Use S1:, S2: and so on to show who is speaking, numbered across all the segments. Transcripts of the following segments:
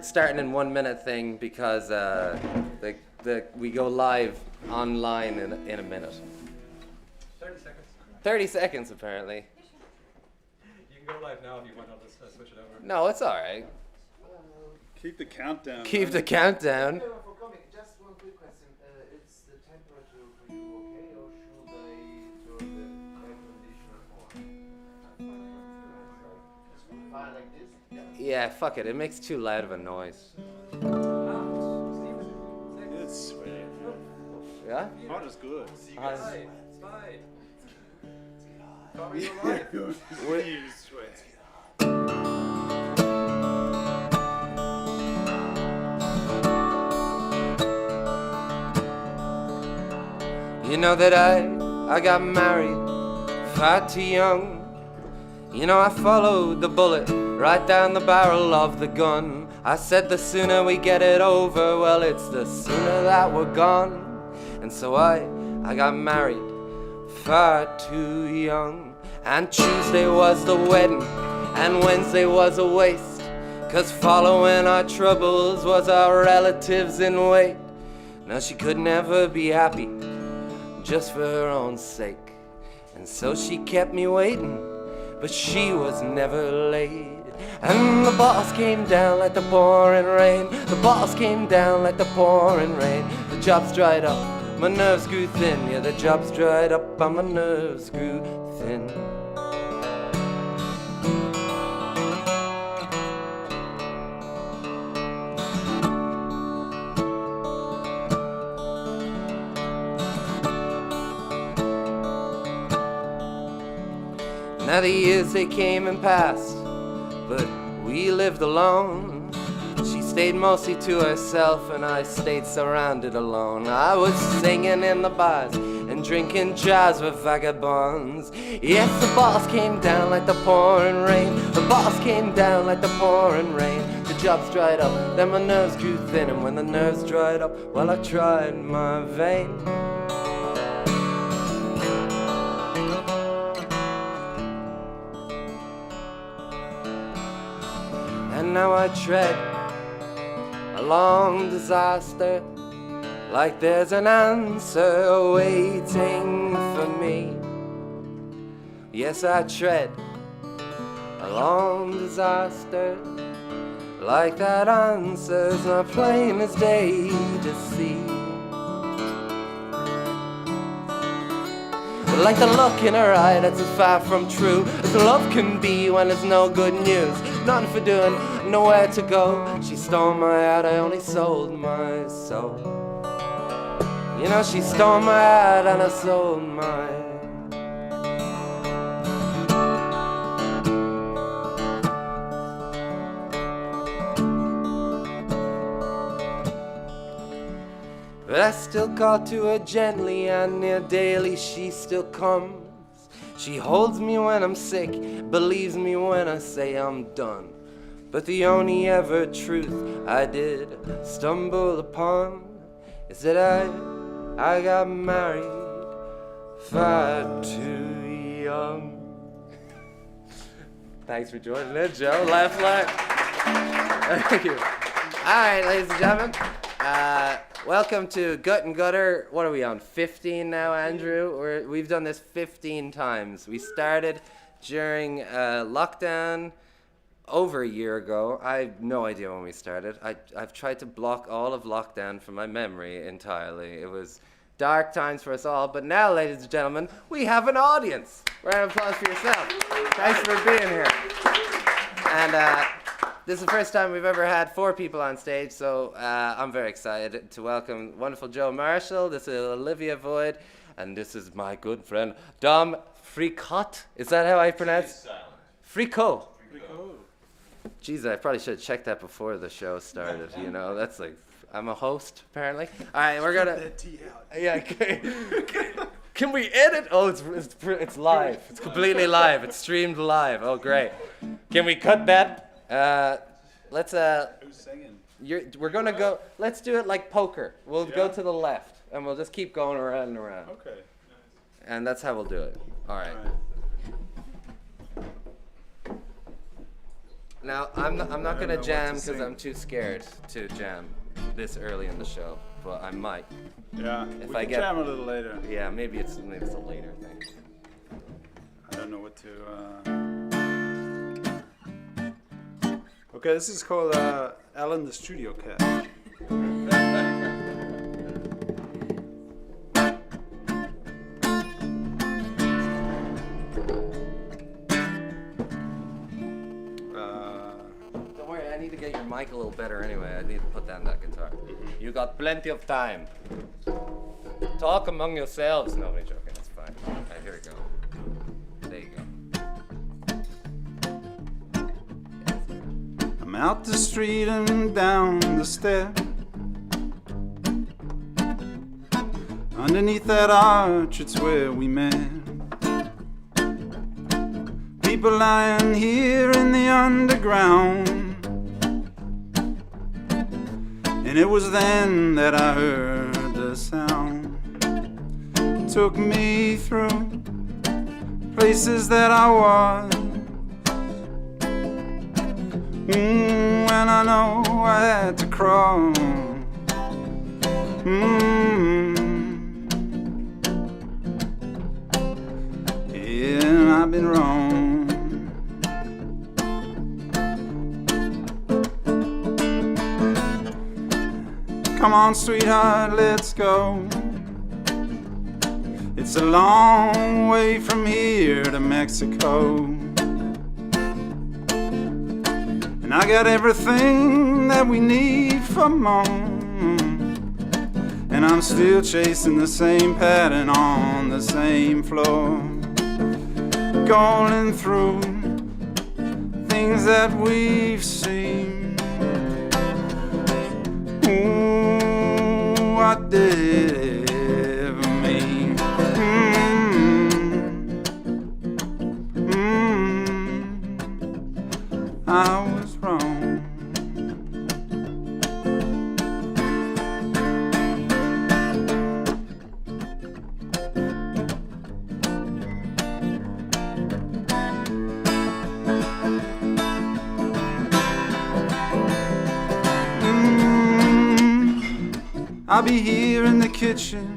S1: starting in 1 minute thing because we go live online in a minute.
S2: 30 seconds.
S1: 30 seconds apparently.
S2: You can go live now if you want. I'll just switch it over.
S1: No, it's all right.
S3: Keep the countdown.
S1: Keep the countdown.
S4: Thank you for coming. Just one quick question. Is the temperature for you okay, or should I turn the air conditioner on? Fine like this?
S1: Yeah, fuck it. It makes too loud of a noise.
S3: It's sweet.
S1: Yeah?
S3: Hot is good.
S2: It's fine. Cover your life.
S3: Really sweet.
S1: You know that I got married far too young. You know I followed the bullet right down the barrel of the gun. I said the sooner we get it over, well it's the sooner that we're gone. And so I got married far too young. And Tuesday was the wedding and Wednesday was a waste, 'cause following our troubles was our relatives in wait. Now she could never be happy just for her own sake, and so she kept me waiting, but she was never late. And the boss came down like the pouring rain. The boss came down like the pouring rain. The job's dried up, my nerves grew thin. Yeah, the job's dried up and my nerves grew thin. Now the years they came and passed, but we lived alone. She stayed mostly to herself and I stayed surrounded alone. I was singing in the bars and drinking jazz with vagabonds. Yes, the boss came down like the pouring rain. The boss came down like the pouring rain. The job's dried up, then my nerves grew thin. And when the nerves dried up, well I tried my vein. And now I tread along disaster like there's an answer waiting for me. Yes, I tread along disaster like that answer's not plain as day to see. Like the look in her eye that's as far from true as love can be when there's no good news. Nothing for doing, nowhere to go. She stole my heart, I only sold my soul. You know, she stole my heart and I sold mine. But I still call to her gently and near daily she still comes. She holds me when I'm sick, believes me when I say I'm done. But the only ever truth I did stumble upon is that I got married far too young. Thanks for joining in, Joe. Laugh like. Thank you. All right, ladies and gentlemen. Welcome to Gut and Gutter. What are we on? 15 now, Andrew? We've done this 15 times. We started during lockdown over a year ago. I have no idea when we started. I've tried to block all of lockdown from my memory entirely. It was dark times for us all. But now, ladies and gentlemen, we have an audience. Round of applause for yourself. Thanks for being here. And this is the first time we've ever had 4 people on stage, so I'm very excited to welcome wonderful Joe Marshall. This is Olivia Void, and this is my good friend Dom Fricot. Is that how I pronounce it? Fricot. Jeez, I probably should have checked that before the show started. You know, that's like I'm a host apparently. All right, we're gonna. Yeah. Can we edit? Oh, it's live. It's completely live. It's streamed live. Oh, great. Can we cut that? Let's
S3: Who's singing?
S1: we're gonna go. Let's do it like poker. We'll go to the left, and we'll just keep going around and around.
S3: Okay. Nice.
S1: And that's how we'll do it. All right.
S3: All right.
S1: Now, I'm not
S3: I
S1: going
S3: don't
S1: to
S3: know what
S1: jam
S3: to
S1: because
S3: sing.
S1: I'm too scared to jam this early in the show, but I might.
S3: Yeah,
S1: If
S3: we
S1: I
S3: can
S1: get-
S3: jam a little later.
S1: Yeah, maybe it's a later thing.
S3: I don't know what to. Okay, this is called Alan the Studio Cat.
S1: Don't worry, I need to get your mic a little better anyway. I need to put down that guitar. You got plenty of time. Talk among yourselves. No, I'm joking. That's fine. Alright, here we go. There you go.
S3: I'm out the street and down the stairs. Underneath that arch, it's where we met. People lying here in the underground. And it was then that I heard the sound. It took me through places that I was. When I know I had to crawl. Yeah, I've been wrong. Come on, sweetheart, let's go. It's a long way from here to Mexico. And I got everything that we need for mom. And I'm still chasing the same pattern on the same floor. Going through things that we've seen. Ooh, what did it ever mean? I was wrong. I'll be here in the kitchen,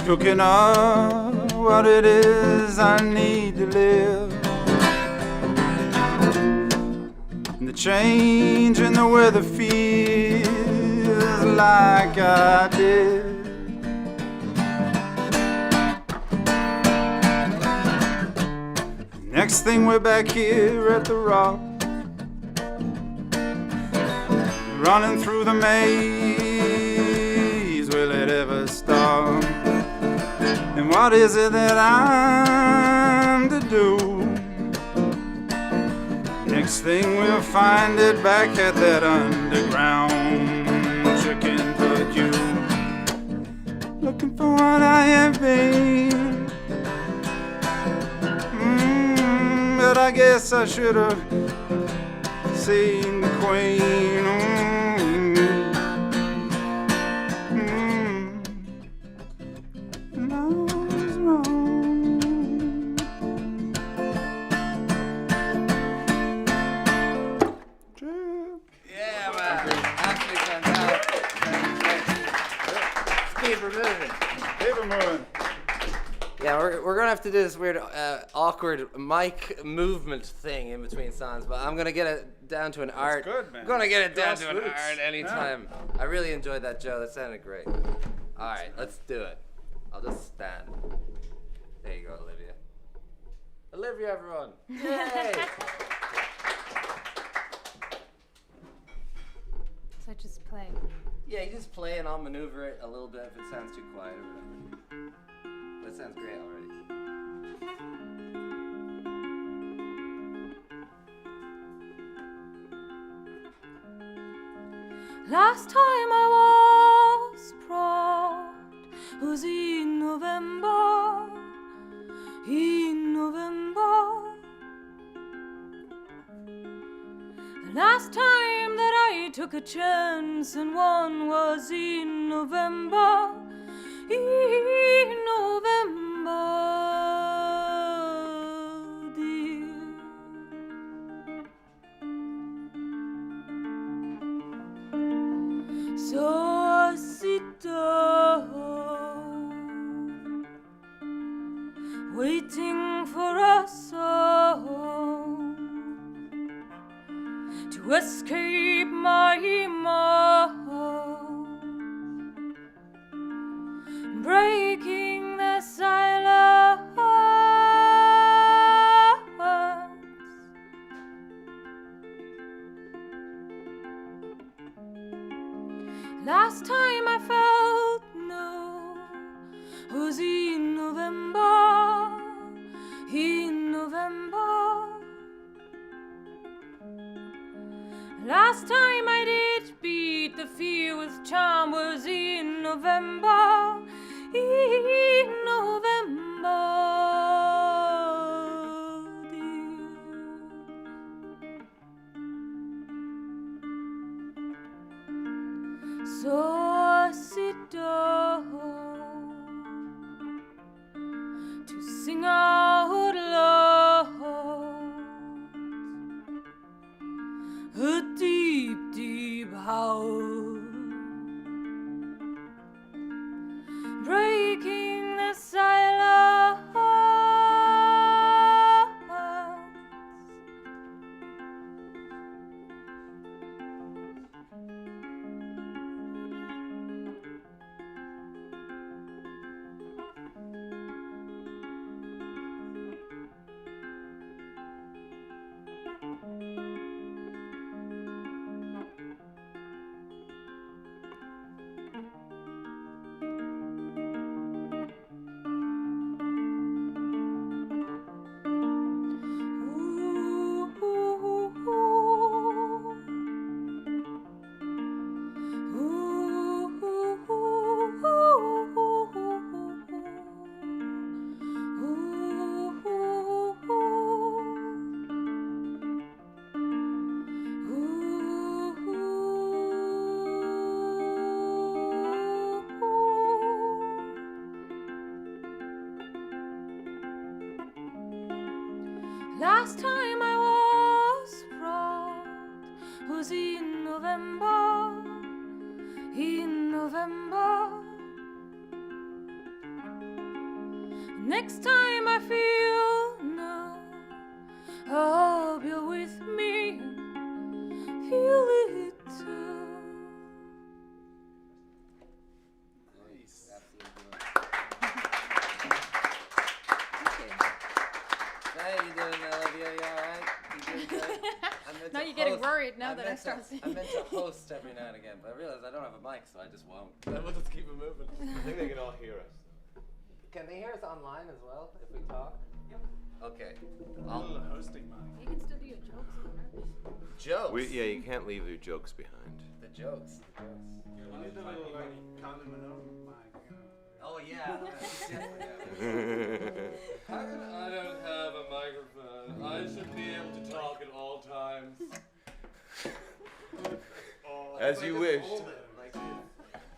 S3: cooking up what it is I need to live. And the change in the weather feels like I did. Next thing we're back here at the Rock, running through the maze. Will it ever stop? And what is it that I'm to do? Next thing we'll find it back at that underground chicken foot you. Looking for what I have been. But I guess I should have seen the queen. And I was wrong.
S1: Yeah, man. Absolutely fantastic. Keep moving.
S3: Paper moving.
S1: Yeah, we're gonna have to do this weird, awkward mic movement thing in between songs, but I'm gonna get it down to an art.
S3: good, man.
S1: I'm gonna get it down to an
S3: Grassroots.
S1: art anytime. I really enjoyed that, Joe. That sounded great. All right, let's do it. I'll just stand. There you go, Olivia. Olivia, everyone. Yay!
S5: So just play.
S1: Yeah, you just play and I'll maneuver it a little bit if it sounds too quiet or whatever. That sounds great already.
S5: Last time I was proud was in November. In November. The last time that I took a chance and one was in November. In November, dear. escape my mouth, breaking the silence. Last time I felt no was in November, in November. Last time I did beat the fear with charm was in November, in November. So I sit down to sing out loud a deep, deep howl, breaking the silence. Last time I was proud was in November, in November. Next time I feel no, I hope you're with me, feel it too.
S1: Nice. How you doing, Olivia? You alright? You doing good? I'm meant
S5: Now
S1: to
S5: you're getting
S1: host-
S5: worried now
S1: I'm
S5: that I
S1: meant to-
S5: start singing.
S1: I'm meant to host every now and again, but I realize I don't have a mic, so I just won't. We'll just keep it moving.
S2: I think they can all hear us.
S1: Can they hear us online as well if we talk? Yep. Okay.
S3: hosting mic.
S5: You can still do your jokes,
S1: Jokes.
S6: Yeah, you can't leave your jokes behind.
S1: The jokes. The jokes.
S2: You're allowed to find money.
S1: Oh yeah.
S2: I don't have a microphone. I should be able to talk at all times.
S6: As you wish.
S1: Hold it like this.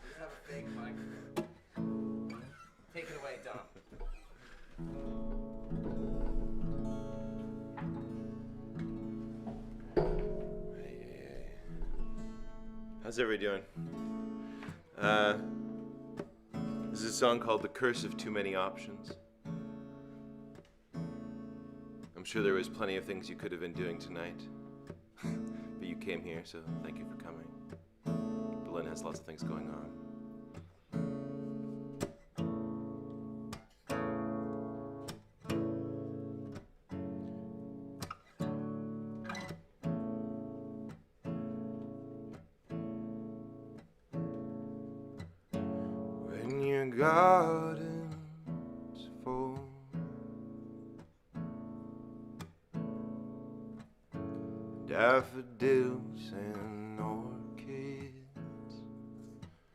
S1: Just have a fake microphone. Take it away, Dom.
S6: How's everybody doing? This is a song called The Curse of Too Many Options. I'm sure there was plenty of things you could have been doing tonight. But you came here, so thank you for coming. Berlin has lots of things going on. When your garden's full, daffodils and orchids,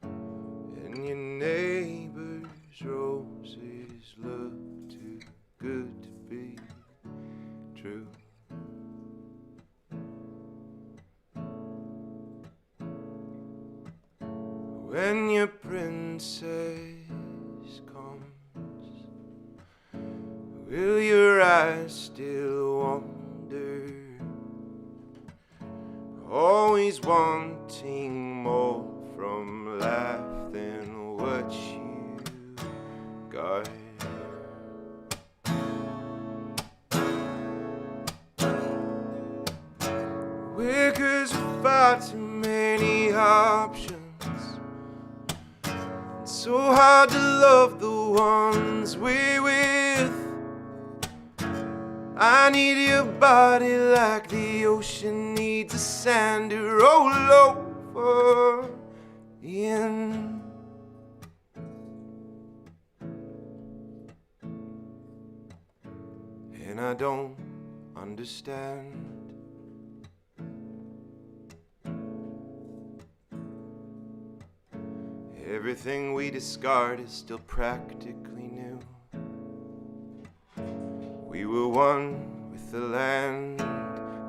S6: and your neighbor's roses look too good to be true. When your princess comes, will your eyes still wander? Always wanting more from life than what you got. Wickers
S3: So hard to love the ones we're with. I need your body like the ocean needs the sand to roll over in. And I don't understand. Everything we discard is still practically new. We were one with the land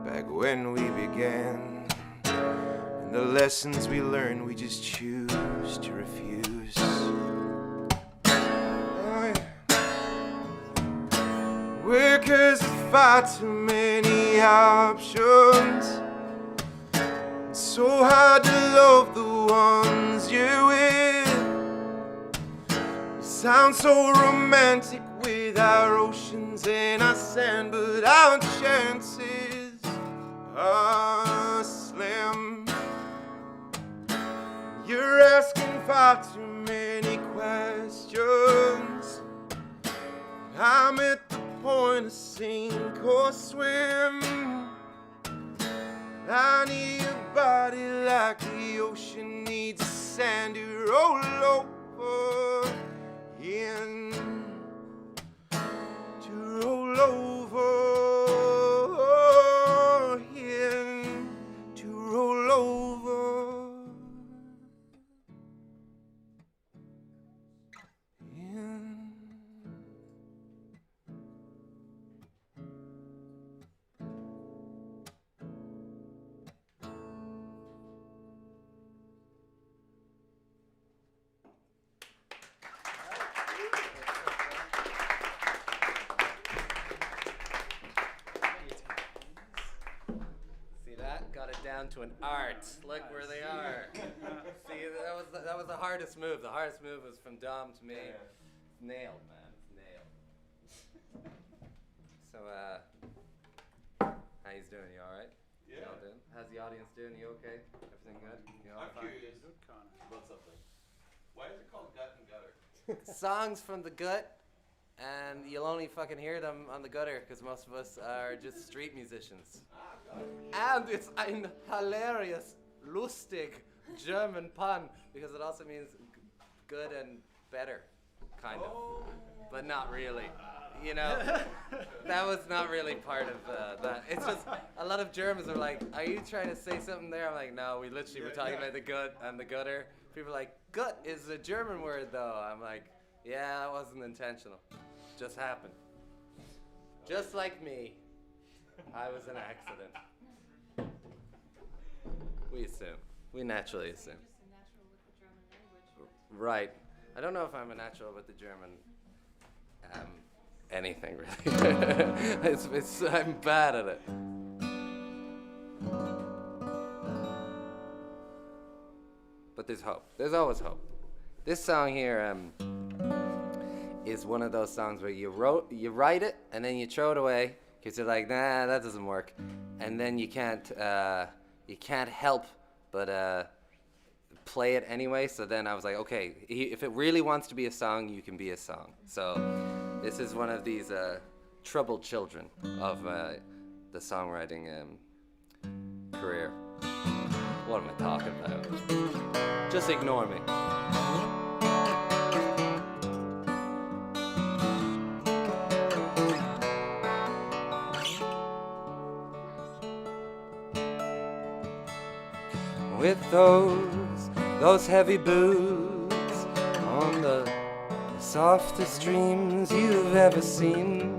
S3: back when we began. And the lessons we learned we just choose to refuse. Oh, yeah. Workers with far too many options. It's so hard to love the ones you're with. You sound so romantic with our oceans and our sand, but our chances are slim. You're asking far too many questions. I'm at the point of sink or swim. I need your body like the ocean needs sand to roll over in. To roll over in. To roll over in.
S1: See that? Got it down to an art. Look where they are. See, that was the hardest move. The hardest move was from Dom to me. It's nailed, man. It's nailed. So, how he's doing? You all right?
S6: Yeah.
S1: You all doing? How's the audience doing? You okay? Everything good? You all
S6: I'm
S1: fine?
S6: curious about something. Why is it called Gut and Gutter?
S1: Songs from the gut, and you'll only fucking hear them on the gutter because most of us are just street musicians. And it's ein hilarious, lustig German pun because it also means good and better, kind of, but not really. You know, that was not really part of that. It's just a lot of Germans are like, "Are you trying to say something there?" I'm like, "No, we literally were talking about the gut and the gutter." People are like, "Gut is a German word, though." I'm like, "Yeah, that wasn't intentional. Just happened. Just like me, I was an accident." We assume. We naturally assume.
S5: Just a natural with the German language.
S1: Right. I don't know if I'm a natural with the German. Anything really. I'm bad at it. But there's hope. There's always hope. This song here is one of those songs where you write it and then you throw it away because you're like, nah, that doesn't work, and then you can't help but play it anyway. So then I was like, okay, if it really wants to be a song, you can be a song. So this is one of these troubled children of the songwriting career. What am I talking about? Just ignore me. With those heavy boots on the softest streams you've ever seen.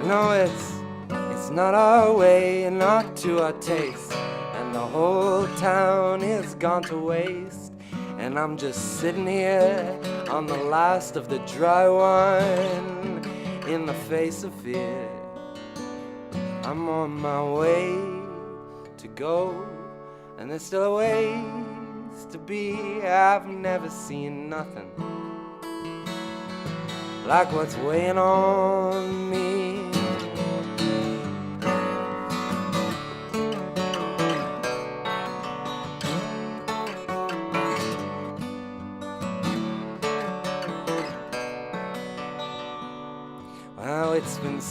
S1: No, it's not our way and not to our taste, and the whole town is gone to waste, and I'm just sitting here on the last of the dry wine in the face of fear. I'm on my way to go, and there's still a ways to be. I've never seen nothing like what's weighing on me.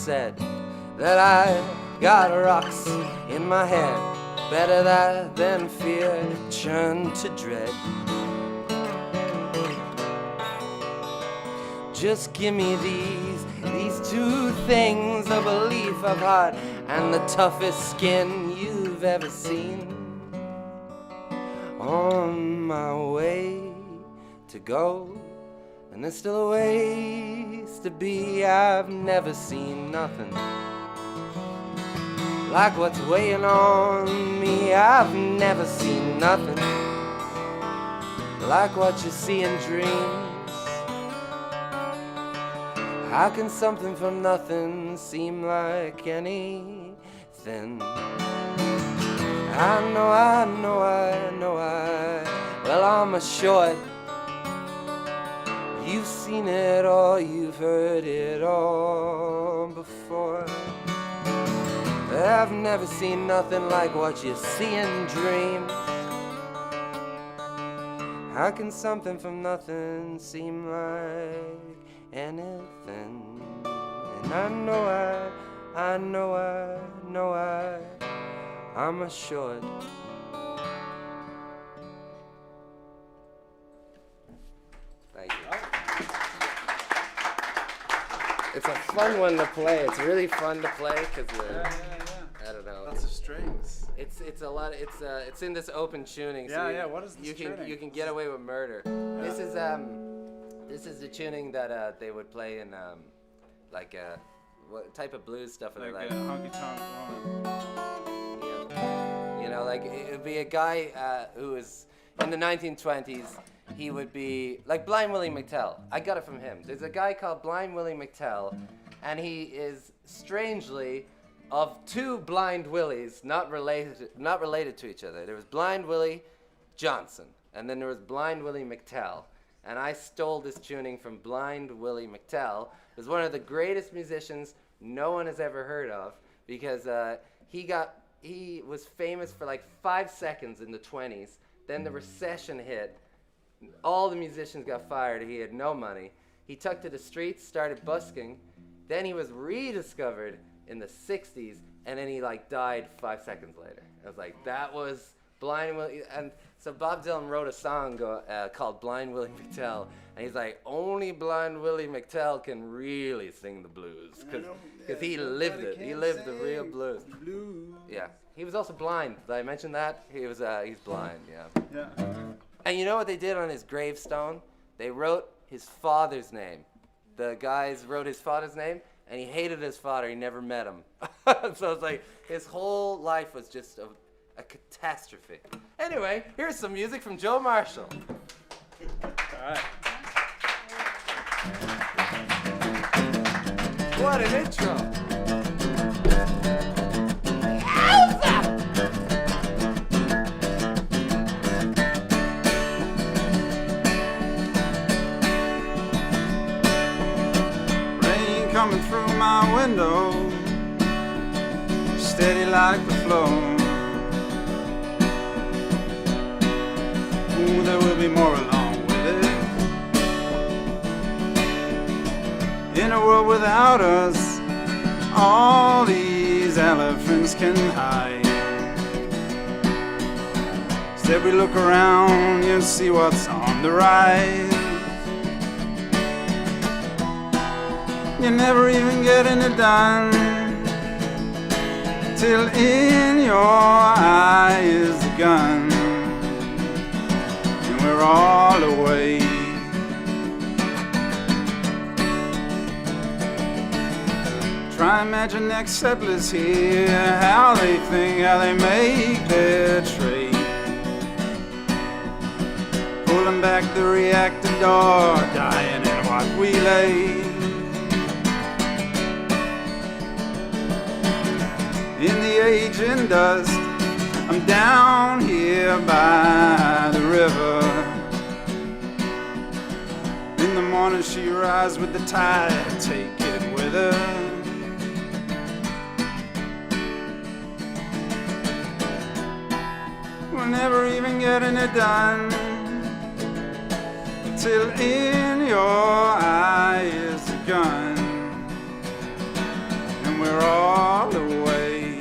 S1: said that I got rocks in my head. Better that than fear turned to dread. Just give me these two things, a belief of heart and the toughest skin you've ever seen. On my way to go, and there's still a ways to be. I've never seen nothing like what's weighing on me. I've never seen nothing like what you see in dreams. How can something from nothing seem like anything? I know, well, I'm assured you've seen it or you've heard it all before. I've never seen nothing like what you see in dreams. How can something from nothing seem like anything? And I know, I'm assured. Thank you. It's a fun one to play. It's really fun to play because I don't know.
S3: Lots of strings.
S1: It's a lot. It's in this open tuning. So
S3: What is this
S1: you can
S3: tuning?
S1: you can get away with murder. This is the tuning that they would play in what type of blues stuff are
S3: Like
S1: they
S3: a honky tonk woman.
S1: Yeah. You know, like it would be a guy who was in the 1920s. He would be like Blind Willie McTell. I got it from him. There's a guy called Blind Willie McTell, and he is strangely of two Blind Willies, not related to each other. There was Blind Willie Johnson, and then there was Blind Willie McTell. And I stole this tuning from Blind Willie McTell. He was one of the greatest musicians no one has ever heard of, because he was famous for like 5 seconds in the 20s. Then the recession hit. All the musicians got fired. He had no money. He took to the streets, started busking. Then he was rediscovered in the 60s, and then he died 5 seconds later. I was like, that was Blind Willie. And so Bob Dylan wrote a song called Blind Willie McTell, and he's like, only Blind Willie McTell can really sing the blues, because he lived it. He lived the real blues. Yeah. He was also blind. Did I mention that? He's blind, yeah. And you know what they did on his gravestone? They wrote his father's name. The guys wrote his father's name, and he hated his father. He never met him. So it's like his whole life was just a catastrophe. Anyway, here's some music from Joe Marshall.
S3: All right.
S1: What an intro.
S3: Coming through my window, steady like the flow. Ooh, there will be more along with it. In a world without us, all these elephants can hide. Instead we look around, you'll see what's on the rise. You never even getting it done till in your eye is the gun, and we're all away. Try imagine next settlers here, how they think, how they make their trade. Pulling back the reactor door, dying in what we lay. In the aging dust, I'm down here by the river. In the morning she rises with the tide, take it with her. We're never even getting it done till in your eye is a gun, we're all away.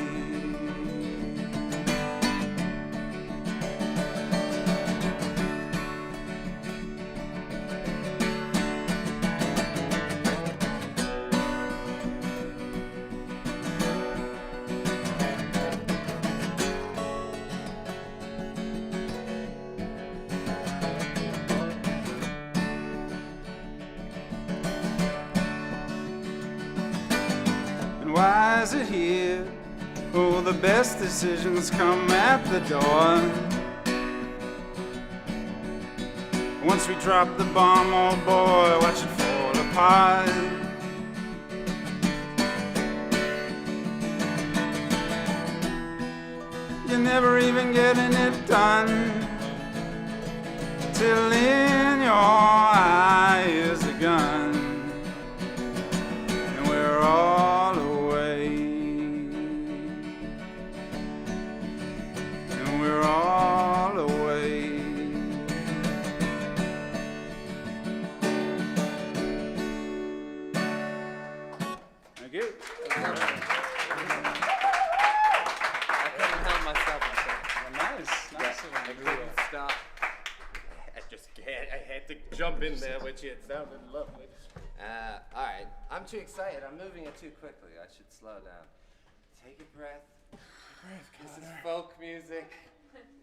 S3: Why is it here? Oh, the best decisions come at the door. Once we drop the bomb, oh boy, watch it fall apart. You're never even getting it done till in your eye is a gun, and we're all away, and we're all away. Thank you.
S1: I couldn't help myself.
S3: Nice.
S1: I couldn't stop. I had to jump in there with you. It sounded lovely. All right. I'm too excited. I'm moving it too quickly. I should slow down. Take a breath. This is folk music.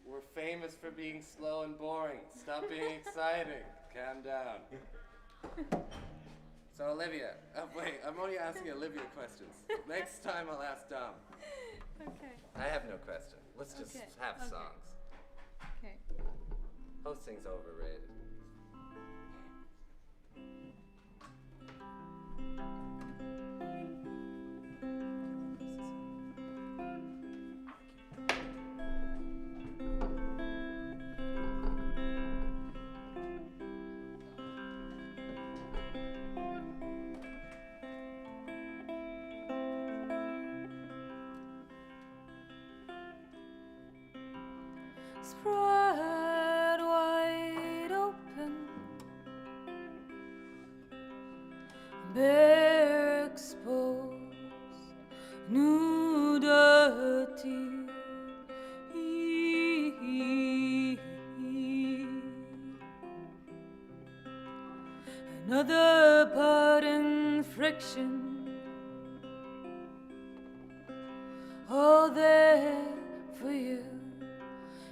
S1: We're famous for being slow and boring. Stop being exciting. Calm down. So Olivia, wait, I'm only asking Olivia questions. Next time I'll ask Dom.
S5: Okay.
S1: I have no question. Let's just
S5: Okay,
S1: have
S5: okay.
S1: songs.
S5: Okay.
S1: Hosting's overrated.
S5: Spread wide open, bare exposed, nudity. Another part in friction, all there for you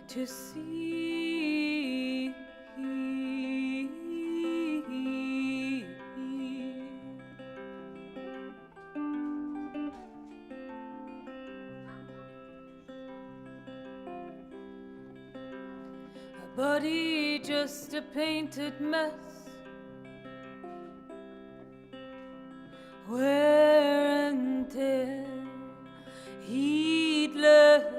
S5: to see. A body just a painted mess, wear and tear heedlessly.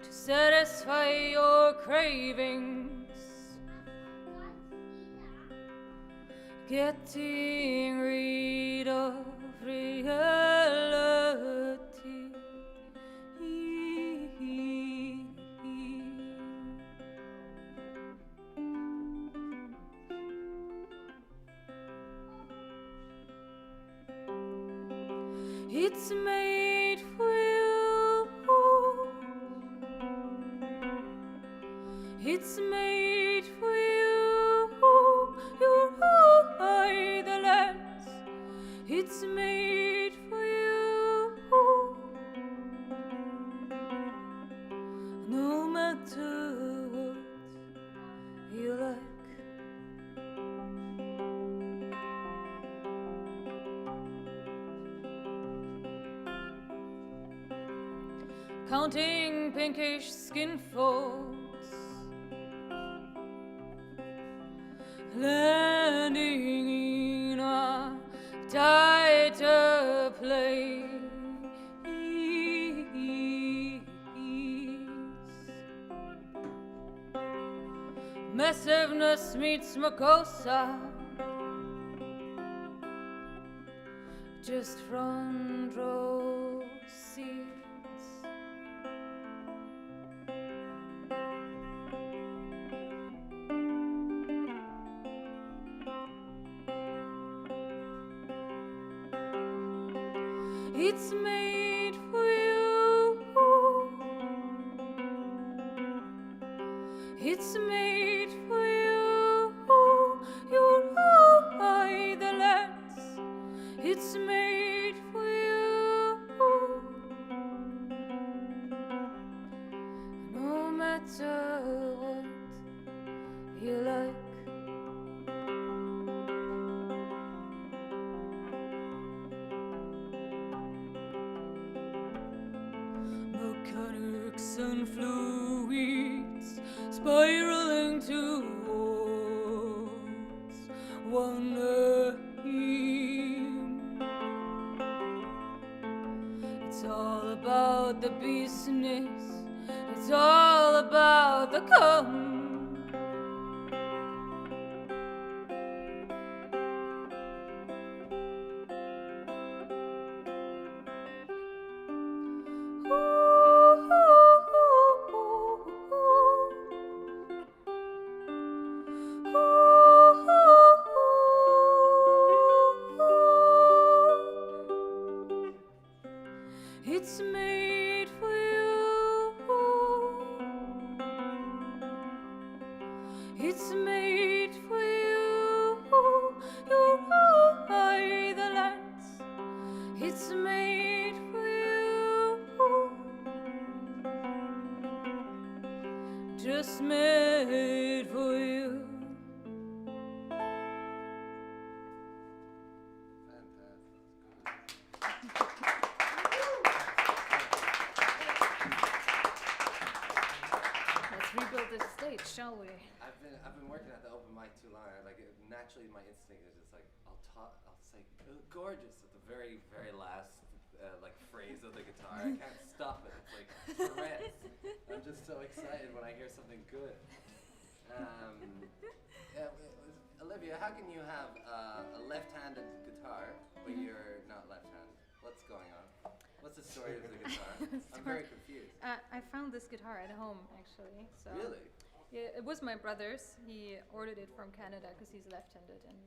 S5: To satisfy your cravings, getting rid of reality. It's made for you. It's made for you. Your eye, the lens. It's made for you. No matter what you like. Counting pinkish skin folds, landing in a tighter place. Massiveness meets mucosa, just front row seats. It's made for you. It's made for you. Your eye the lens. It's made for you. No matter what you like. Mechanics and fluids spiraling towards one aim. It's all about the business. It's all about the come. It's made for you. It's made for you. Your eye the lens. It's made for you. Just made for you. Let's rebuild this stage, shall we?
S1: I've been working at the open mic too long. Naturally, my instinct is just like I'll say gorgeous at the very last like phrase of the guitar. I can't stop it. It's like Tourette's. I'm just so excited when I hear something good. Olivia, how can you have a left-handed guitar but you're not left-handed? What's going on? What's the story of the guitar? I'm very confused.
S5: I found this guitar at home, actually. So
S1: Really?
S5: yeah, it was my brother's. He ordered it from Canada because he's left-handed, and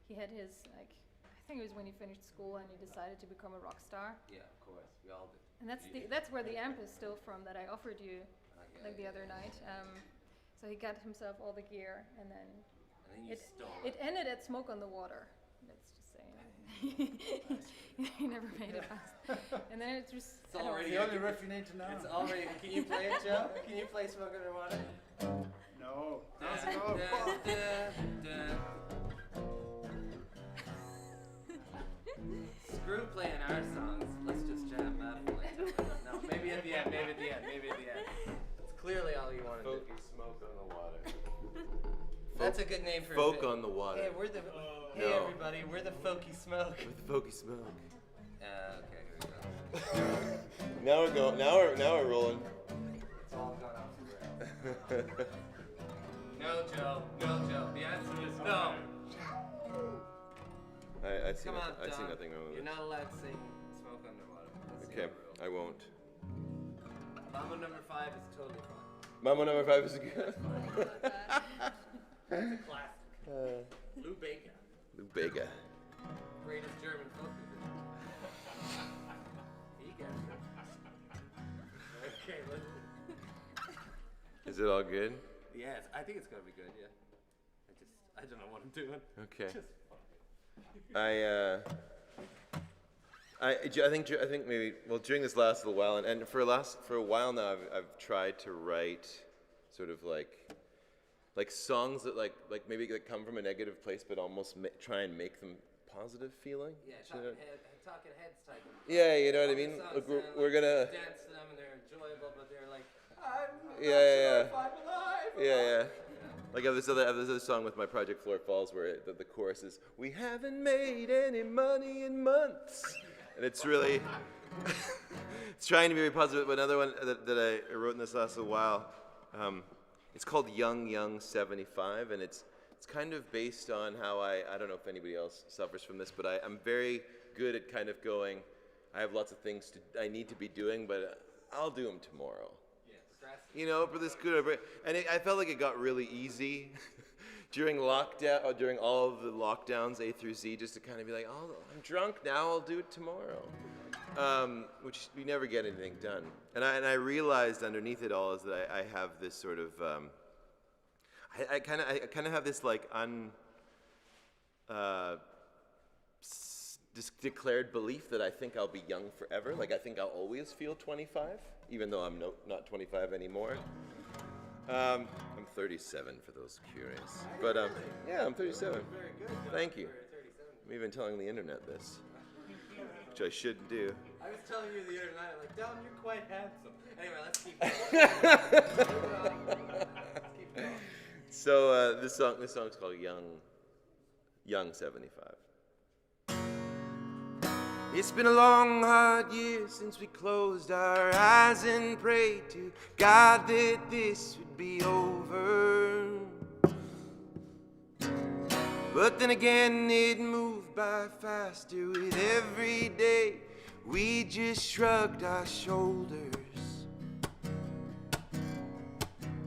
S5: he had his I think it was when he finished school and he decided to become a rock star.
S1: Yeah, of course. We all did.
S5: And that's where the amp is still from that I offered you the other night. So he got himself all the gear, and then
S1: you stole
S5: it ended at Smoke on the Water. Let's just say. He never made it past. And then it just.
S1: It's already
S7: The only riff you need to know.
S1: It's already. Can you play it, Joe? Can you play "Smoke Underwater"?
S7: No.
S1: Screw playing our songs. Let's just jam that. No, maybe at the end. Maybe at the end. It's clearly all you want to do.
S6: Folky smoke on the water.
S1: That's a good name for
S6: Folk on the water.
S1: Hey, we're the. Hey
S6: No.
S1: everybody, we're the Folky Smoke.
S6: With the folky smoke.
S1: Okay, here we go.
S6: Now we're going. Now we're rolling.
S1: It's all gone off the rails. No, Joe. The answer is no.
S6: I see.
S1: Come on,
S6: I see
S1: Don.
S6: nothing wrong with
S1: You're
S6: it.
S1: not allowed to sing "Smoke Underwater." That's the
S6: Okay,
S1: other rule.
S6: I won't.
S1: Mambo number 5 is totally fine.
S6: Mambo number 5 is good.
S1: It's a classic. Lou Bega,
S6: Lou Bega.
S1: greatest German folk musician. He gets it. Okay,
S6: Is it all good?
S1: yeah, I think it's gonna be good. Yeah. I don't know what I'm doing.
S6: Okay.
S1: Just
S6: I think maybe during this last little while and for a while now I've tried to write sort of like songs that like maybe that come from a negative place but almost try and make them positive feeling.
S1: yeah,
S6: You know?
S1: talking heads type of.
S6: Yeah, you know what I
S1: All the
S6: mean.
S1: songs
S6: Look,
S1: sound
S6: we're
S1: like
S6: gonna.
S1: you dance to them and they're enjoyable, but they're like, I'm not
S6: Yeah.
S1: sure if I'm alive.
S6: Yeah. Like I have this other song with my project Floor Falls where the chorus is, "We haven't made any money in months," and it's really, it's trying to be very positive. But another one that I wrote in this last little while, it's called Young 75, and it's kind of based on how I don't know if anybody else suffers from this, but I'm very good at kind of going, I have lots of things I need to be doing, but I'll do them tomorrow. You know, for this good, and I felt like it got really easy during lockdown, or during all of the lockdowns A through Z, just to kind of be like, oh, I'm drunk now, I'll do it tomorrow. which we never get anything done. And I realized underneath it all is that I have this sort of, I kind of have this like declared belief that I think I'll be young forever. Like I think I'll always feel 25, even though I'm not 25 anymore. I'm 37 for those curious. But yeah, I'm 37. Thank you. I'm even telling the internet this, which I shouldn't do.
S1: I was telling you the other night, like, Dom, you're quite handsome. Anyway, let's keep going.
S6: So this song's called Young 75. It's been a long, hard year since we closed our eyes and prayed to God that this would be over. But then again, it moved by faster with every day. We just shrugged our shoulders.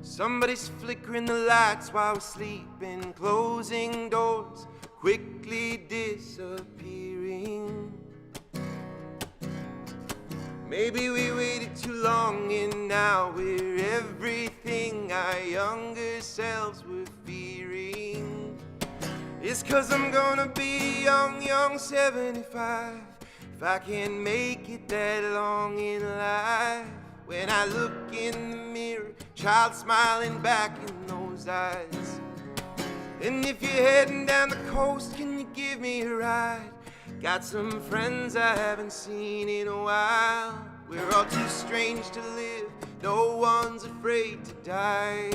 S6: Somebody's flickering the lights while we're sleeping, closing doors, quickly disappearing. Maybe we waited too long and now we're everything our younger selves were fearing. It's 'cause I'm gonna be young 75 if I can make it that long in life. When I look in the mirror, child smiling back in those eyes. And if you're heading down the coast, can you give me a ride? Got some friends I haven't seen in a while. We're all too strange to live, no one's afraid to die.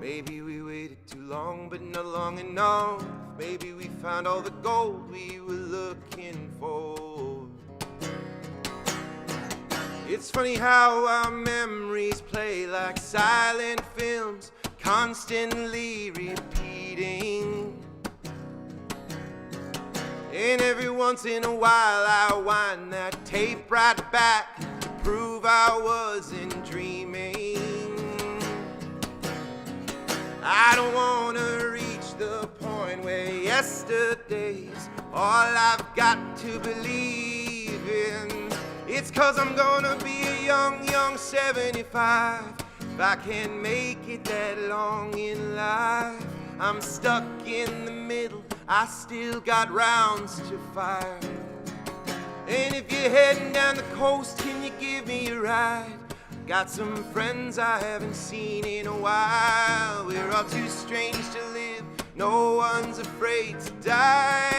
S6: Maybe we waited too long, but not long enough. Maybe we found all the gold we were looking for. It's funny how our memories play like silent films, constantly repeating. And every once in a while I wind that tape right back to prove I wasn't dreaming. I don't wanna reach the point where yesterday's all I've got to believe in. It's 'cause I'm gonna be a young 75 if I can make it that long in life. I'm stuck in the middle, I still got rounds to fire. And if you're heading down the coast, can you give me a ride? Got some friends I haven't seen in a while. We're all too strange to live, no one's afraid to die.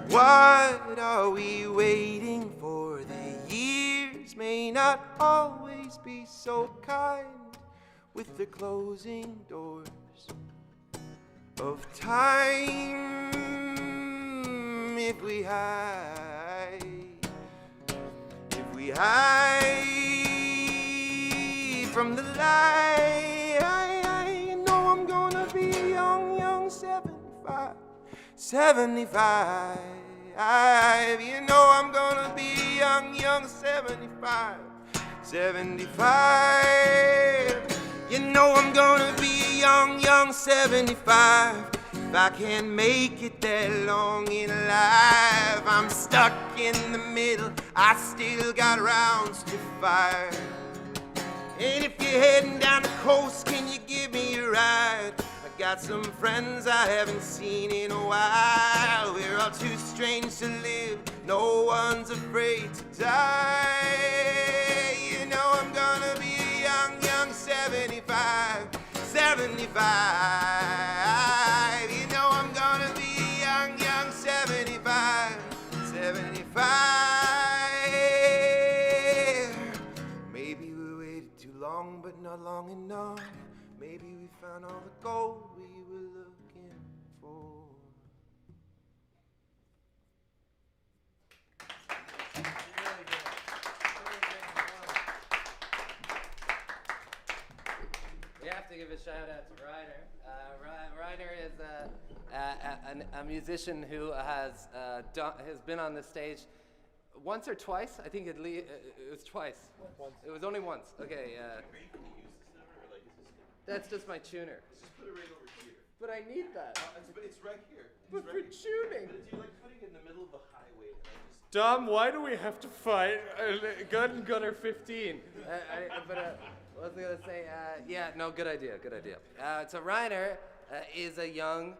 S6: What are we waiting for? The years may not always be so kind with the closing doors of time. If we hide from the light, you know I'm gonna be young 75. You know I'm gonna be young 75. You know I'm gonna be young 75 if I can't make it that long in life. I'm stuck in the middle, I still got rounds to fire. And if you're heading down the coast, can you give me a ride? I got some friends I haven't seen in a while. We're all too strange to live, no one's afraid to die. You know I'm gonna be young 75. You know I'm gonna be young 75. Maybe we waited too long, but not long enough. Maybe we found all the gold we were looking for.
S1: We have to give a shout out to Ryder. Ryder is a musician who has been on the stage once or twice. I think it was twice. Once. It was only once. Okay. That's just my tuner.
S6: Just put it right over here.
S1: But I need that.
S6: It's right here.
S1: But for tuning.
S6: But it's, you're like putting it in the middle of the highway. And I just
S2: Dom, why do we have to fight? Gun and Gunner 15.
S1: What was I gonna say? Yeah, no, good idea, good idea. So Reiner is a young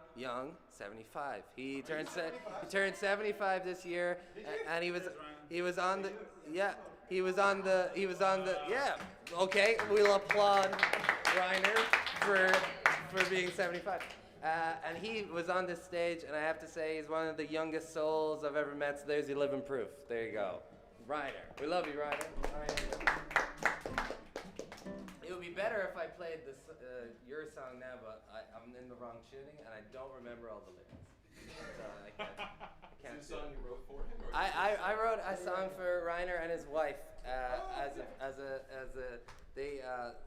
S1: 75. He turned 75 this year, and he was on the yeah. Okay, we'll applaud Reiner for being 75. And he was on this stage, and I have to say he's one of the youngest souls I've ever met. So there's your living proof. There you go, Reiner. We love you, Reiner. It would be better if I played this your song now, but I'm in the wrong tuning, and I don't remember all the lyrics. So I can't.
S6: Is it a song you wrote for him? Or
S1: I wrote a song for Reiner and his wife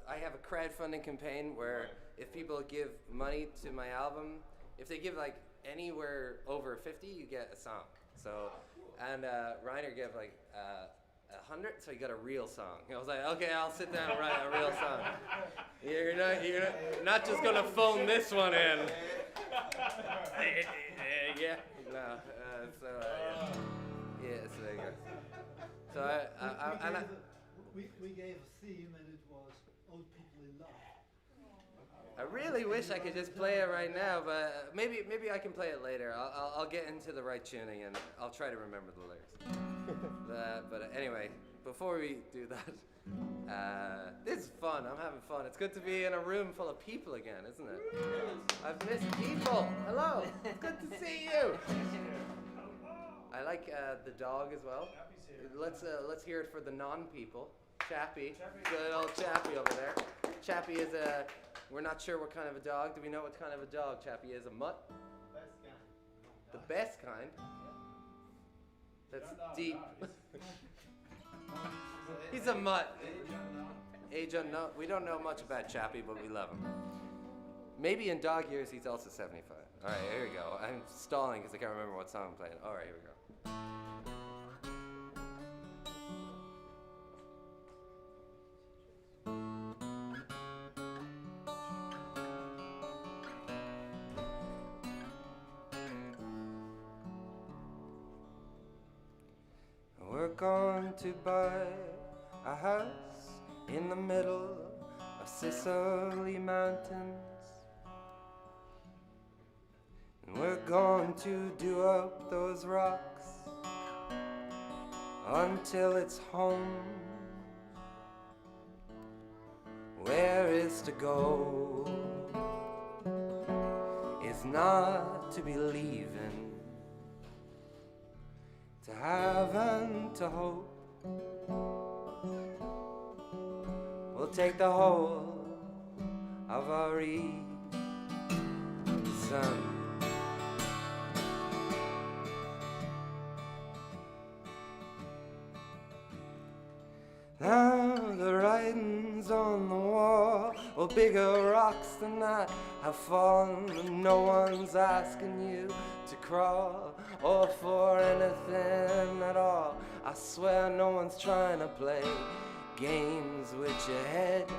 S1: I have a crowdfunding campaign where if people give money to my album, if they give like anywhere over 50, you get a song. So, and Reiner gave like 100, so he got a real song. I was like, okay, I'll sit down and write a real song. You're not just gonna phone this one in. Yeah, no. So there you go. So
S7: we gave a theme and it was old people in love.
S1: I really wish I could just play it right now, but maybe I can play it later. I'll get into the right tuning and I'll try to remember the lyrics. But anyway, before we do that, this is fun. I'm having fun. It's good to be in a room full of people again, isn't it? I've missed people. Hello. It's good to see you. I like the dog as well. Let's hear it for the non-people. Chappie. Good old Chappie over there. Chappie is we're not sure what kind of a dog. Do we know what kind of a dog Chappie is? A mutt? The best kind? That's deep. He's a mutt. Age unknown. We don't know much about Chappie, but we love him. Maybe in dog years he's also 75. All right, here we go. I'm stalling because I can't remember what song I'm playing. All right, here we go. We're going to buy a house in the middle of Sicily mountains, and we're going to do up those rocks until it's home. Where is to go is not to be leaving, to have and to hope. We'll take the whole of our reason. Now the writing's on the wall, or bigger rocks than that have fallen, and no one's asking you to crawl or for anything at all. I swear no one's trying to play games with your head.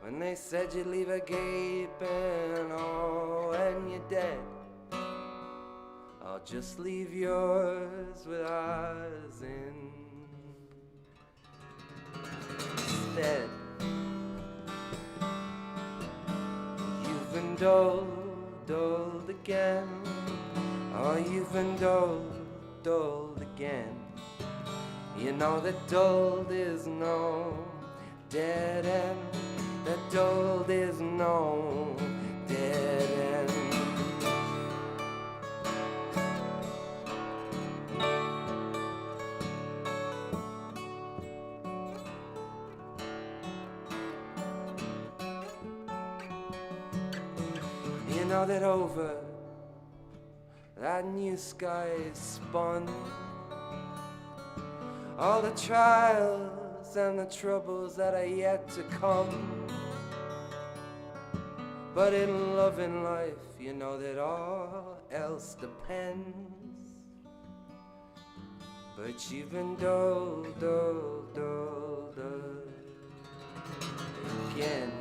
S1: When they said you'd leave a gaping, oh, when you're dead, I'll just leave yours with ours instead. You've been doled again. Oh, you've been doled again. You know that dulled is no dead end. That dulled is no dead end. You know that over that new sky is spun, all the trials and the troubles that are yet to come. But in love and life, you know that all else depends. But you've been doled again.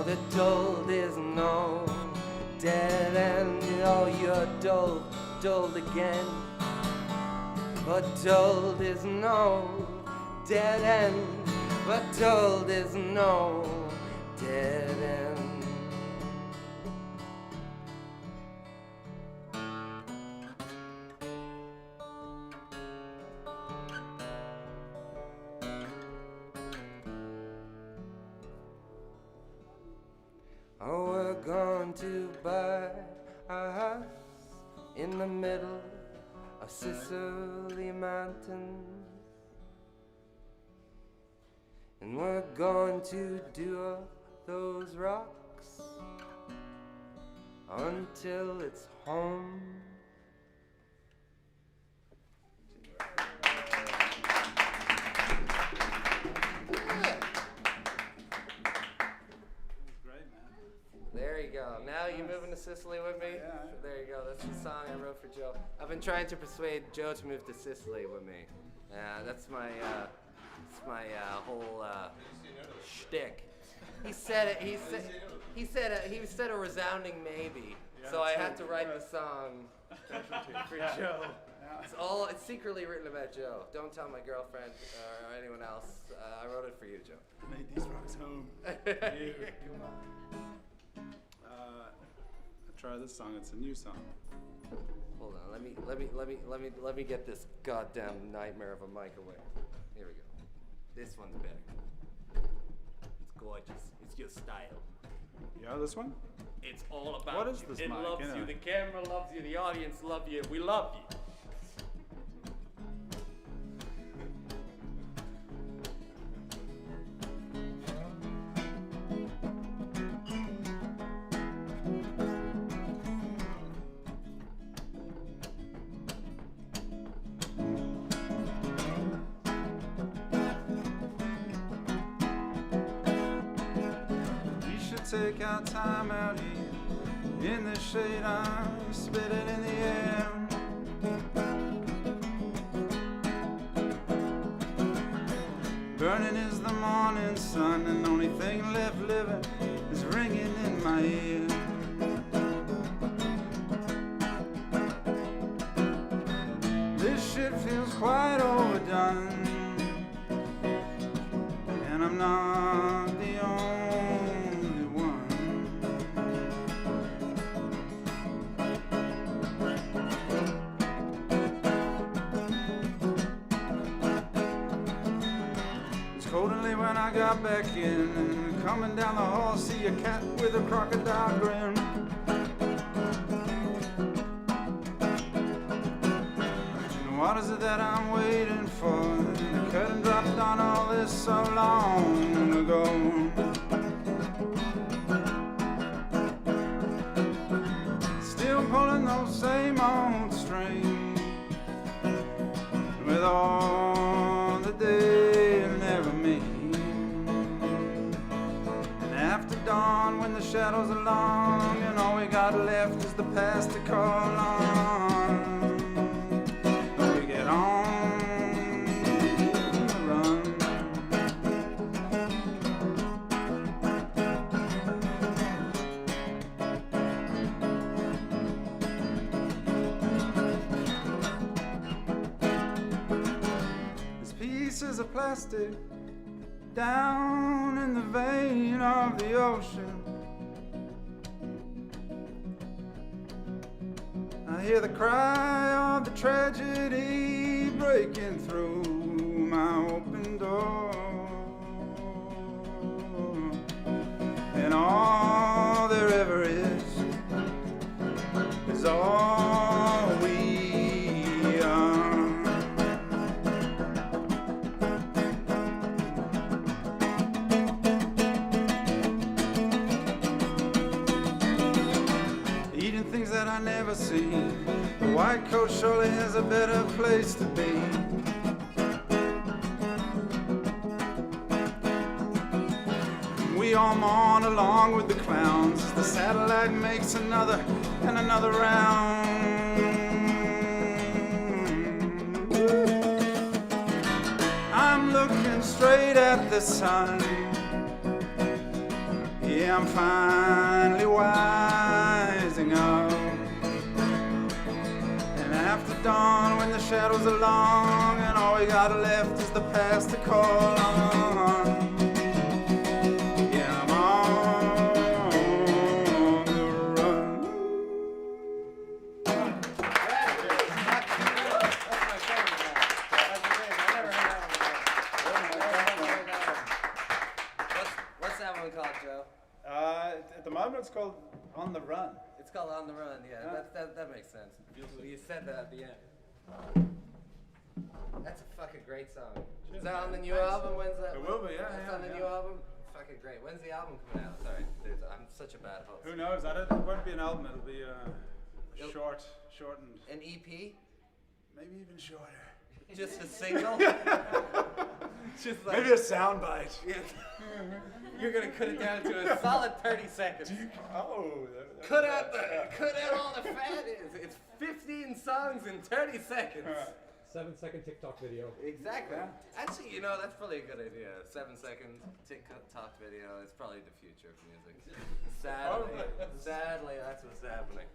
S1: Now the dulled is no dead end. Oh, you're dulled again. But dulled is no dead end. But dulled is no dead end. Oh, we're going to buy a house in the middle of Sicily Mountains. And we're going to do all those rocks until it's home. There you go. Now you moving to Sicily with me?
S3: Yeah.
S1: There you go. That's the song I wrote for Joe. I've been trying to persuade Joe to move to Sicily with me. That's my whole shtick. He said it. He said a resounding maybe. So I had to write the song for Joe. It's secretly written about Joe. Don't tell my girlfriend or anyone else. I wrote it for you, Joe.
S3: Made these rocks home. Try this song. It's a new song.
S1: Hold on. Let me get this goddamn nightmare of a mic away. Here we go. This one's better. It's gorgeous. It's your style.
S3: Yeah, this one?
S1: It's all about
S3: What is
S1: you.
S3: this
S1: It
S3: mic,
S1: loves
S3: anyway?
S1: you. The camera loves you. The audience love you. We love you.
S3: Take our time out here in the shade. I'm spitting in the air. Burning is the morning sun, and the only thing left living is ringing in my ear. This shit feels quite overdone, and I'm not the only. Totally when I got back in, and coming down the hall, see a cat with a crocodile grin. And what is it that I'm waiting for? The curtain dropped on all this so long ago. Still pulling those same old strings with all the day never me. And after dawn, when the shadows are long, and all we got left is the past to call on, we get on the run. Pieces of plastic down in the vein of the ocean. I hear the cry of the tragedy breaking through my open door, and all there ever is all we are. Things that I never seen. The white coat surely has a better place to be. We all mourn along with the clowns as the satellite makes another and another round. I'm looking straight at the sun. Yeah, I'm finally wising up. And after dawn, when the shadows are long, and all we got left is the past to call on. Yeah, I'm on the run.
S1: What's that one called, Joe?
S3: At the moment, it's called On the Run.
S1: It's called On the Run, yeah.
S3: Yeah.
S1: That makes sense. You said that at the end. That's a fucking great song. Is that on the new album? When's that?
S3: It will be, yeah.
S1: That's
S3: yeah,
S1: on the
S3: yeah.
S1: new album? Fucking great. When's the album coming out? Sorry, dude, I'm such a bad host.
S3: Who knows? It won't be an album. It'll be shortened.
S1: An EP?
S3: Maybe even shorter.
S1: Just a single? Just like,
S3: Maybe a soundbite.
S1: yeah. You're gonna cut it down to a solid 30 seconds. Cut out all the fat. It's 15 songs in 30 seconds.
S8: 7-second TikTok video.
S1: Exactly. Actually, you know, that's probably a good idea. 7-second TikTok video is probably the future of music. Sadly, that's what's happening.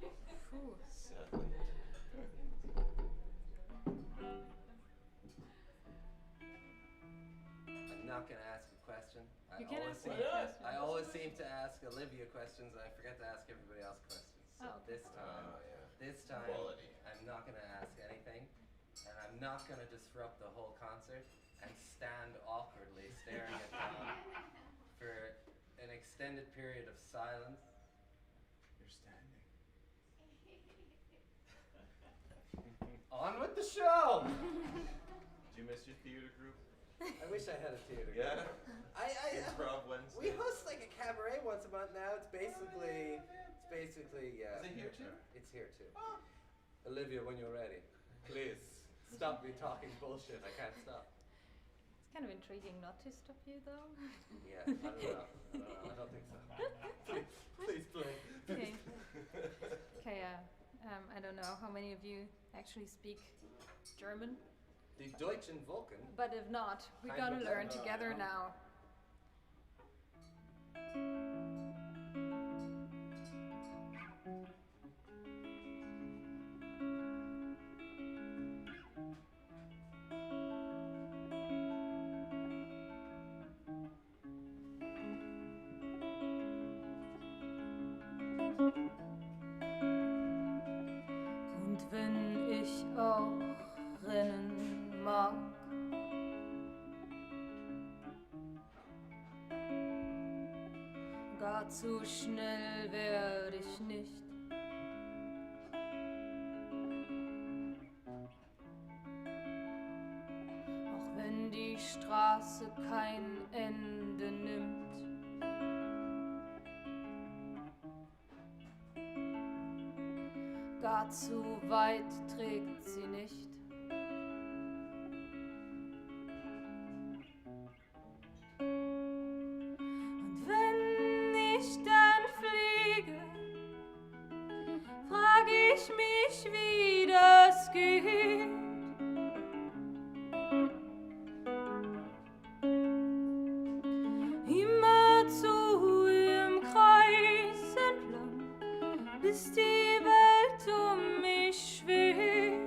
S1: I'm not gonna ask a question.
S5: You can ask me a question.
S1: I always seem to ask Olivia questions. I forget to ask everybody else questions. So
S5: Oh, okay.
S1: this time, I'm not gonna ask anything. And I'm not going to disrupt the whole concert and stand awkwardly staring at them for an extended period of silence.
S3: You're standing.
S1: On with the show!
S6: Do you miss your theater group?
S1: I wish I had a theater.
S6: Yeah?
S1: We
S6: Improv Wednesday.
S1: host like a cabaret once a month now. It's basically, yeah.
S6: Is it here too?
S1: It's here too. Olivia, when you're ready, please. Stop me talking bullshit. I can't stop.
S5: It's kind of intriguing not to stop you, though.
S1: Yeah, I don't know. I don't think so. Please play.
S5: Okay. Okay. I don't know how many of you actually speak German,
S1: Die Deutschen Vulcan.
S5: but if not, we're
S1: Kind
S5: gonna
S1: of.
S5: learn together now. Und wenn ich auch rennen mag, gar zu schnell werde ich nicht. Auch wenn die Straße kein Ende nimmt. Gar zu weit trägt sie nicht. Und wenn ich dann fliege, frag ich mich, wie das geht. Immerzu im Kreis entlang, bis die Welt um mich schwebt.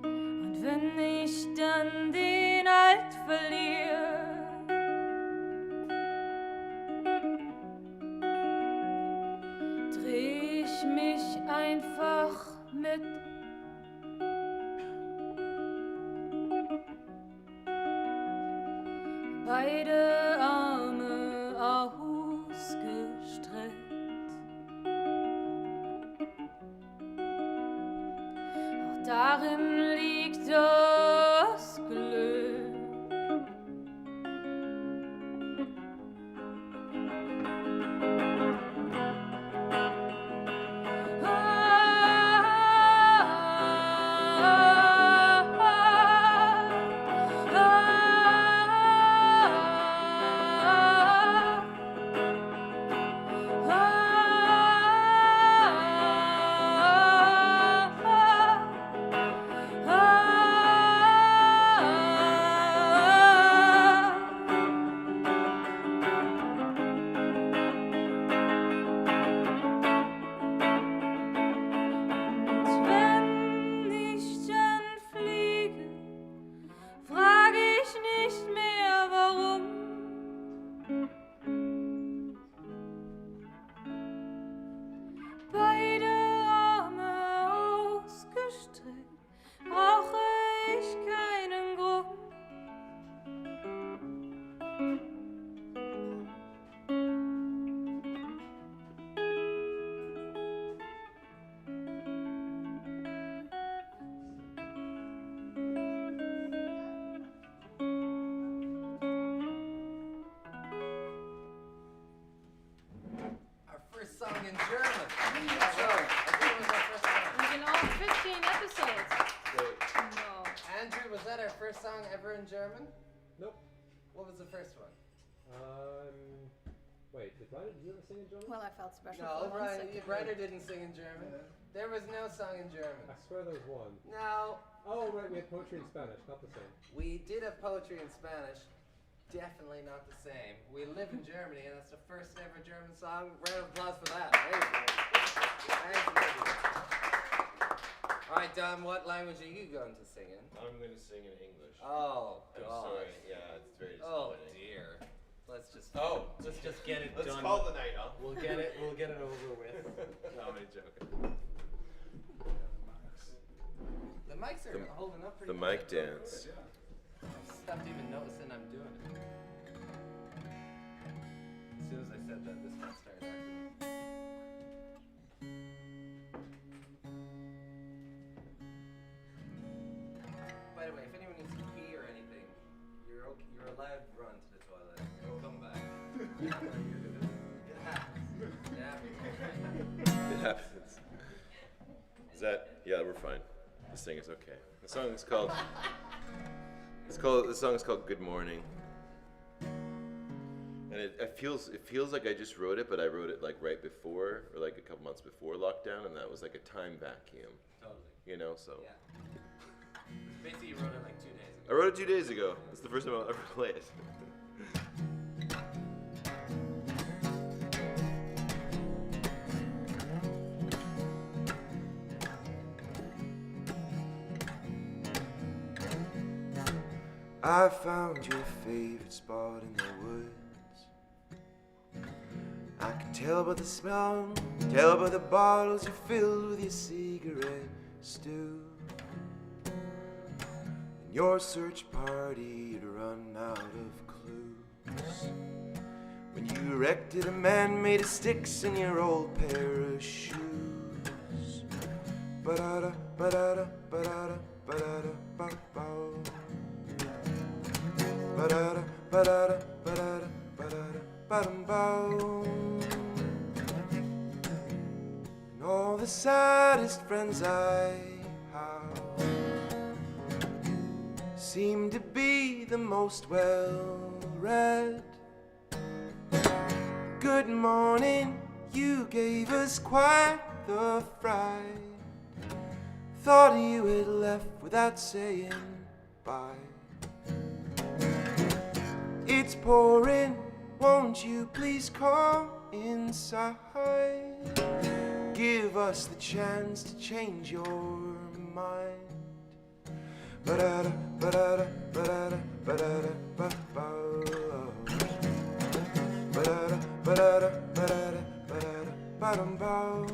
S5: Und wenn ich dann den Halt verliere, dreh ich mich einfach mit. Beide Arme ausgestreckt. Auch darin liegt das Glück. Beide Arme ausgestreckt, brauche ich keinen Grund.
S1: Our first song in German. That's right. I think it was our first song.
S5: We've been on 15 episodes. No.
S1: Andrew, was that our first song ever in German?
S8: Nope.
S1: What was the first one?
S8: Wait, did Ryder, did you ever sing in German?
S5: Well, I felt special
S1: No,
S5: for 1 second.
S1: Ryder didn't sing in German. There was no song in German.
S8: I swear there was one.
S1: No,
S8: Oh, right, we had poetry in Spanish, not the same.
S1: we did have poetry in Spanish. Definitely not the same. We live in Germany, and that's the first ever German song. Round of applause for that. Thanks, baby. All right, Dom, what language are you going to sing in?
S6: I'm going to sing in English.
S1: Oh,
S6: I'm
S1: God.
S6: sorry. Yeah, it's very
S1: Oh,
S6: disappointing.
S1: dear. Let's just
S2: get it
S6: Let's
S2: done.
S6: call the night off.
S2: We'll get it over with.
S6: No, I'm only joking.
S1: The mics are holding up pretty
S6: The
S1: good.
S6: mic dance.
S1: I stopped even noticing I'm doing it. As soon as I said that, this one started acting. By the way, if anyone needs to pee or anything, you're allowed to run to the toilet. Come back. It happens.
S6: It happens. Is that? Yeah, we're fine. This thing is okay. The song is called. The song is called "Good Morning," and it feels like I just wrote it, but I wrote it like right before, or like a couple months before lockdown, and that was like a time vacuum.
S1: Totally.
S6: You know, so.
S1: Yeah. Basically, you wrote it like 2 days ago.
S6: I wrote it 2 days ago. It's the first time I'll ever play it.
S3: I found your favorite spot in the woods. I can tell by the smell, tell by the bottles you filled with your cigarette stew. And your search party had run out of clues. When you erected a man made of sticks in your old pair of shoes. Ba-da-da, ba-da-da, ba-da-da, ba-da-da, ba-bow. Ba-da-da, ba-da-da, ba-da-da, ba-da-da, ba-dum-bow. And all the saddest friends I have seem to be the most well-read. Good morning, you gave us quite the fright. Thought you had left without saying bye. It's pouring, won't you please come inside? Give us the chance to change your mind. Ba-da-da, ba-da-da, ba-da-da, ba-da-da, ba-bow. Ba-da-da, ba-da-da, ba-da-da, ba-da-da, ba-dum-bow.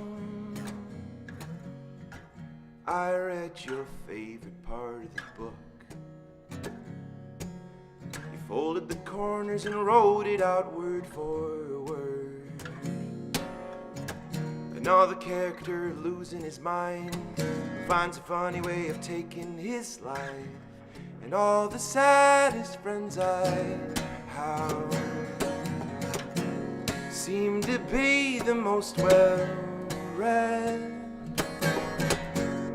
S3: I read your favorite part of the book. Folded the corners and wrote it out word for word. And now the character losing his mind finds a funny way of taking his life. And all the saddest friends I have seem to be the most well-read.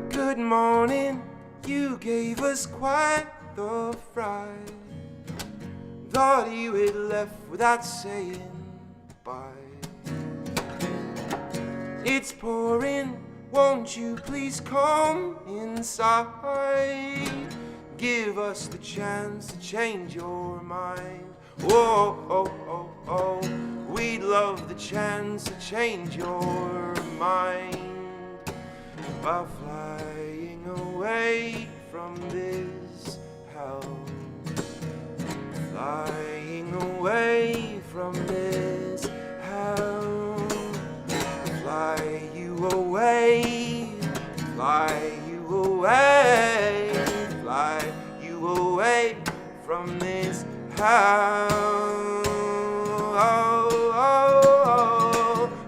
S3: Good morning, you gave us quite the fright. Thought you had left without saying bye. It's pouring, won't you please come inside? Give us the chance to change your mind. Whoa, oh, oh, oh, we'd love the chance to change your mind. By flying away from this hell. Flying away from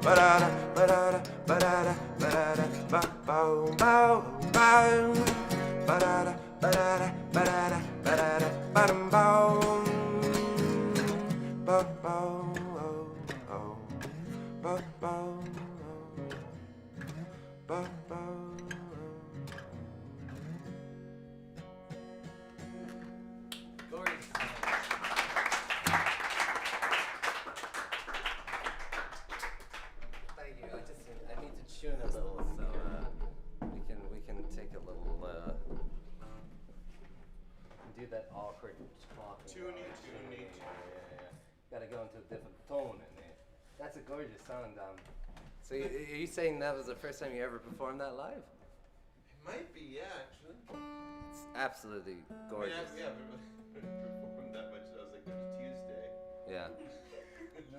S1: ba-da-da, ba-da-da, ba-da-da, ba-da-da, ba-bow, bow, bow, ba-da-da, ba-da-da, ba-da-da, ba-da-da, ba-dum, bow, ba-bow, oh, ba-bow, ba-bow. Thank you. I need to tune a little, so we can take a little do that awkward talking.
S6: Tuny.
S1: Gotta go into a different tone in there. That's a gorgeous song, Dom. So are you saying that was the first time you ever performed that live?
S6: It might be, yeah, actually.
S1: It's absolutely gorgeous.
S6: Yeah, but performed that much. I was like, there's Tuesday.
S1: Yeah.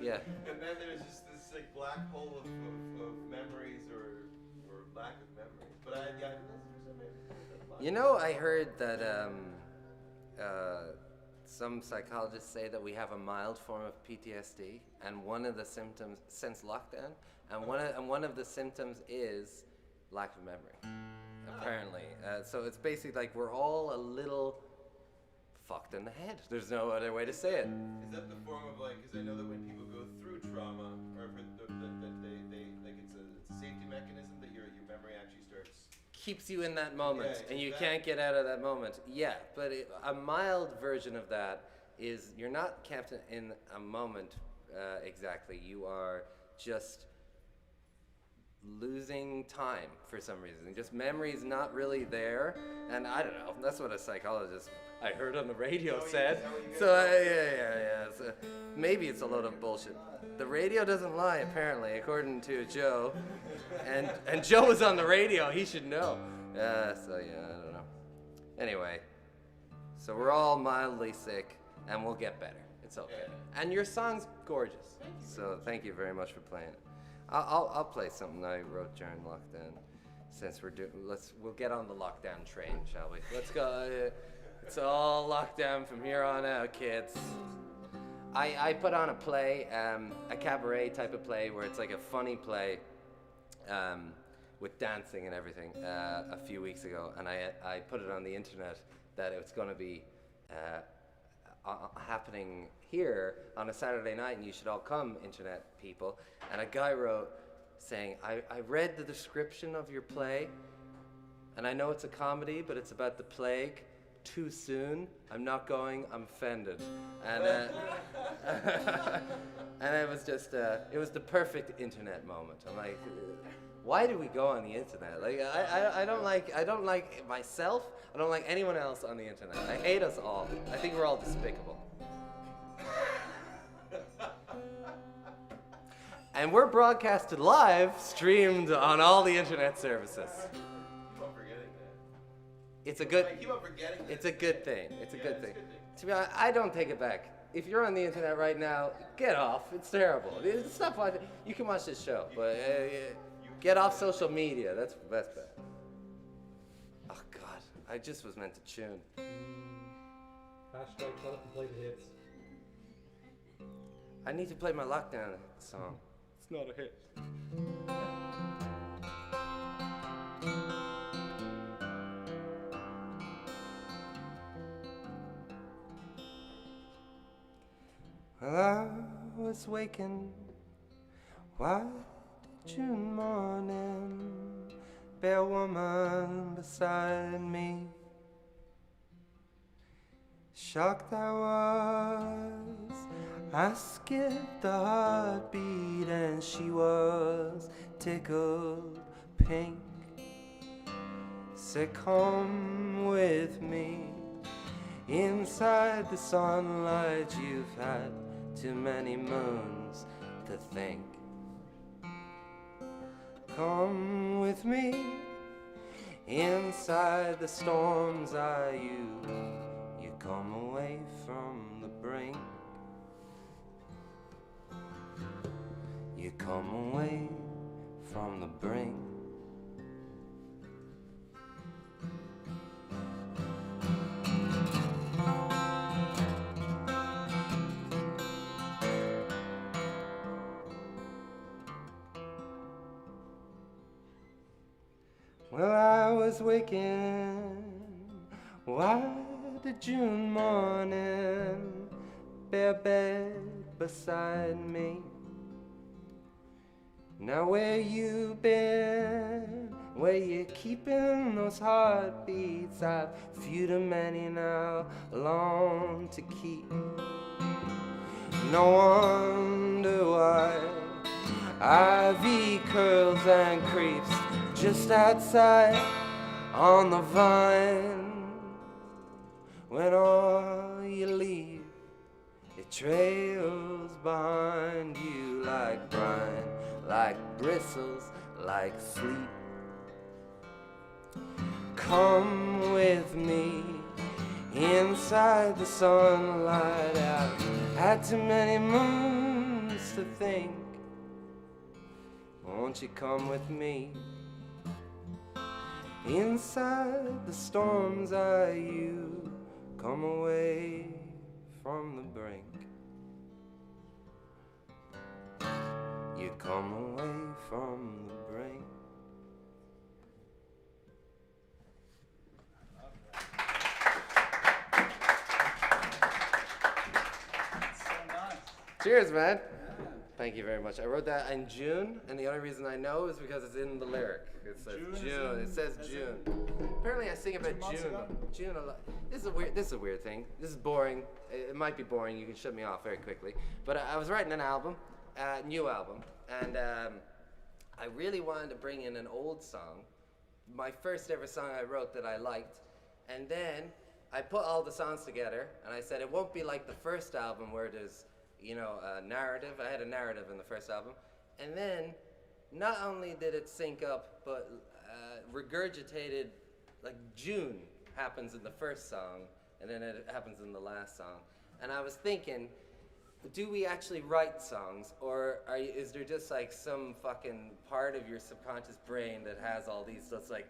S1: Yeah.
S6: And then there's just this like black hole of memories or lack of memories. But I think that's the first time I ever did that live.
S1: You know, I heard that some psychologists say that we have a mild form of PTSD, and one of the symptoms since lockdown, and one of the symptoms is lack of memory. Apparently, so it's basically like we're all a little fucked in the head. There's no other way to say it.
S6: Is that the form of like? Because I know that when people go through trauma, or that they like it's a safety mechanism that your memory actually starts.
S1: Keeps you in that moment,
S6: Yeah,
S1: and you
S6: that.
S1: can't get out of that moment. Yeah, but a mild version of that is you're not kept in a moment exactly. You are just losing time for some reason. Just memory's not really there, and I don't know. That's what a psychologist I heard on the radio said. So yeah. So maybe it's a load of bullshit. The radio doesn't lie, apparently, according to Joe. And Joe was on the radio. He should know. So yeah, I don't know. Anyway, so we're all mildly sick, and we'll get better. It's okay. And your song's gorgeous. So thank you very much for playing it. I'll play something I wrote during lockdown. Since we'll get on the lockdown train, shall we? Let's go. It's all lockdown from here on out, kids. I put on a play, a cabaret type of play, where it's like a funny play with dancing and everything a few weeks ago, and I put it on the internet that it's going to be happening here on a Saturday night, and you should all come, internet people. And a guy wrote saying, I read the description of your play, and I know it's a comedy, but it's about the plague. Too soon. I'm not going. I'm offended. And and it was just it was the perfect internet moment. I'm like, why do we go on the internet? Like I don't like myself. I don't like anyone else on the internet. I hate us all. I think we're all despicable. And we're broadcasted live, streamed on all the internet services. It's a good.
S6: I keep on forgetting that.
S1: It's a good thing. It's a
S6: Yeah,
S1: good
S6: it's a
S1: thing.
S6: good thing.
S1: To be honest, I don't take it back. If you're on the internet right now, get off. It's terrible. Stop watching. You can watch this show, but get off social media. That's bad. Oh God, I just was meant to tune.
S8: Hashtag shut up and play the hits.
S1: I need to play my lockdown song. It's not a hit. Well, I was waking white June morning, bare woman beside me. Shocked I was, I skipped the heartbeat, and she was tickled pink. Said, come with me inside the sunlight. You've had too many moons to think. Come with me inside the storms. You come away from the brink. You come away from the brink. Well, I was waking white June morning, bare bed beside me. Now where you been? Where you keeping those heartbeats? I've few too many now, long to keep. No wonder why ivy curls and creeps just outside on the vine. When all you leave, it trails behind you like brine, like bristles, like sleep. Come with me inside the sunlight. I've had too many moons to think. Won't you come with me inside the storms? Are you come away from the brink? You come away from the brink. Cheers, man. Thank you very much. I wrote that in June, and the only reason I know is because it's in the lyric. It says June. It says June. Apparently, I sing about June. June a lot. This is a weird thing. This is boring. It might be boring. You can shut me off very quickly. But I was writing an album, new album, and I really wanted to bring in an old song, my first ever song I wrote that I liked, and then I put all the songs together, and I said it won't be like the first album where there's, you know, a narrative. I had a narrative in the first album. And then, not only did it sync up, but regurgitated, like June happens in the first song, and then it happens in the last song. And I was thinking, do we actually write songs, or is there just like some fucking part of your subconscious brain that has all these, so it's like,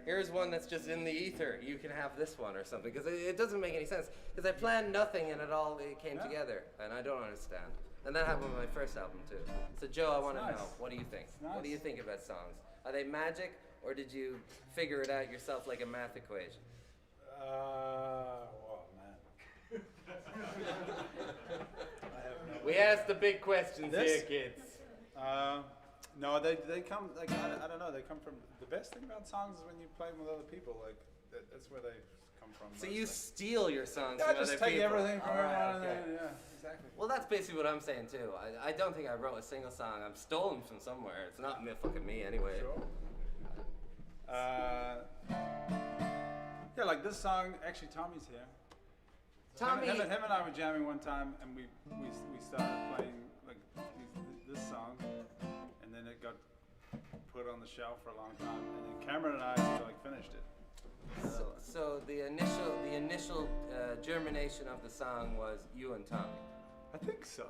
S1: here's one that's just in the ether, you can have this one or something, because it doesn't make any sense, because I planned nothing and it came together, and I don't understand. And that happened with my first album too. So Joe, I want to know, what do you think?
S3: Nice.
S1: What do you think about songs? Are they magic, or did you figure it out yourself like a math equation?
S3: Well, man.
S1: We asked the big questions here, kids.
S3: No, they come, like, I don't know, they come from, the best thing about songs is when you play them with other people, like, that's where they come from.
S1: So you steal your songs
S3: Yeah,
S1: from
S3: just
S1: other
S3: take
S1: people.
S3: everything from
S1: Alright,
S3: everyone,
S1: okay.
S3: and yeah, exactly.
S1: Well, that's basically what I'm saying too. I don't think I wrote a single song. I'm stolen from somewhere. It's not fucking me anyway.
S3: Sure. Yeah, like this song, actually Tommy's here.
S1: Tommy,
S3: Him and I were jamming one time, and we started playing like this song, and then it got put on the shelf for a long time, and then Cameron and I like finished it.
S1: so the initial germination of the song was you and Tommy.
S3: I think so.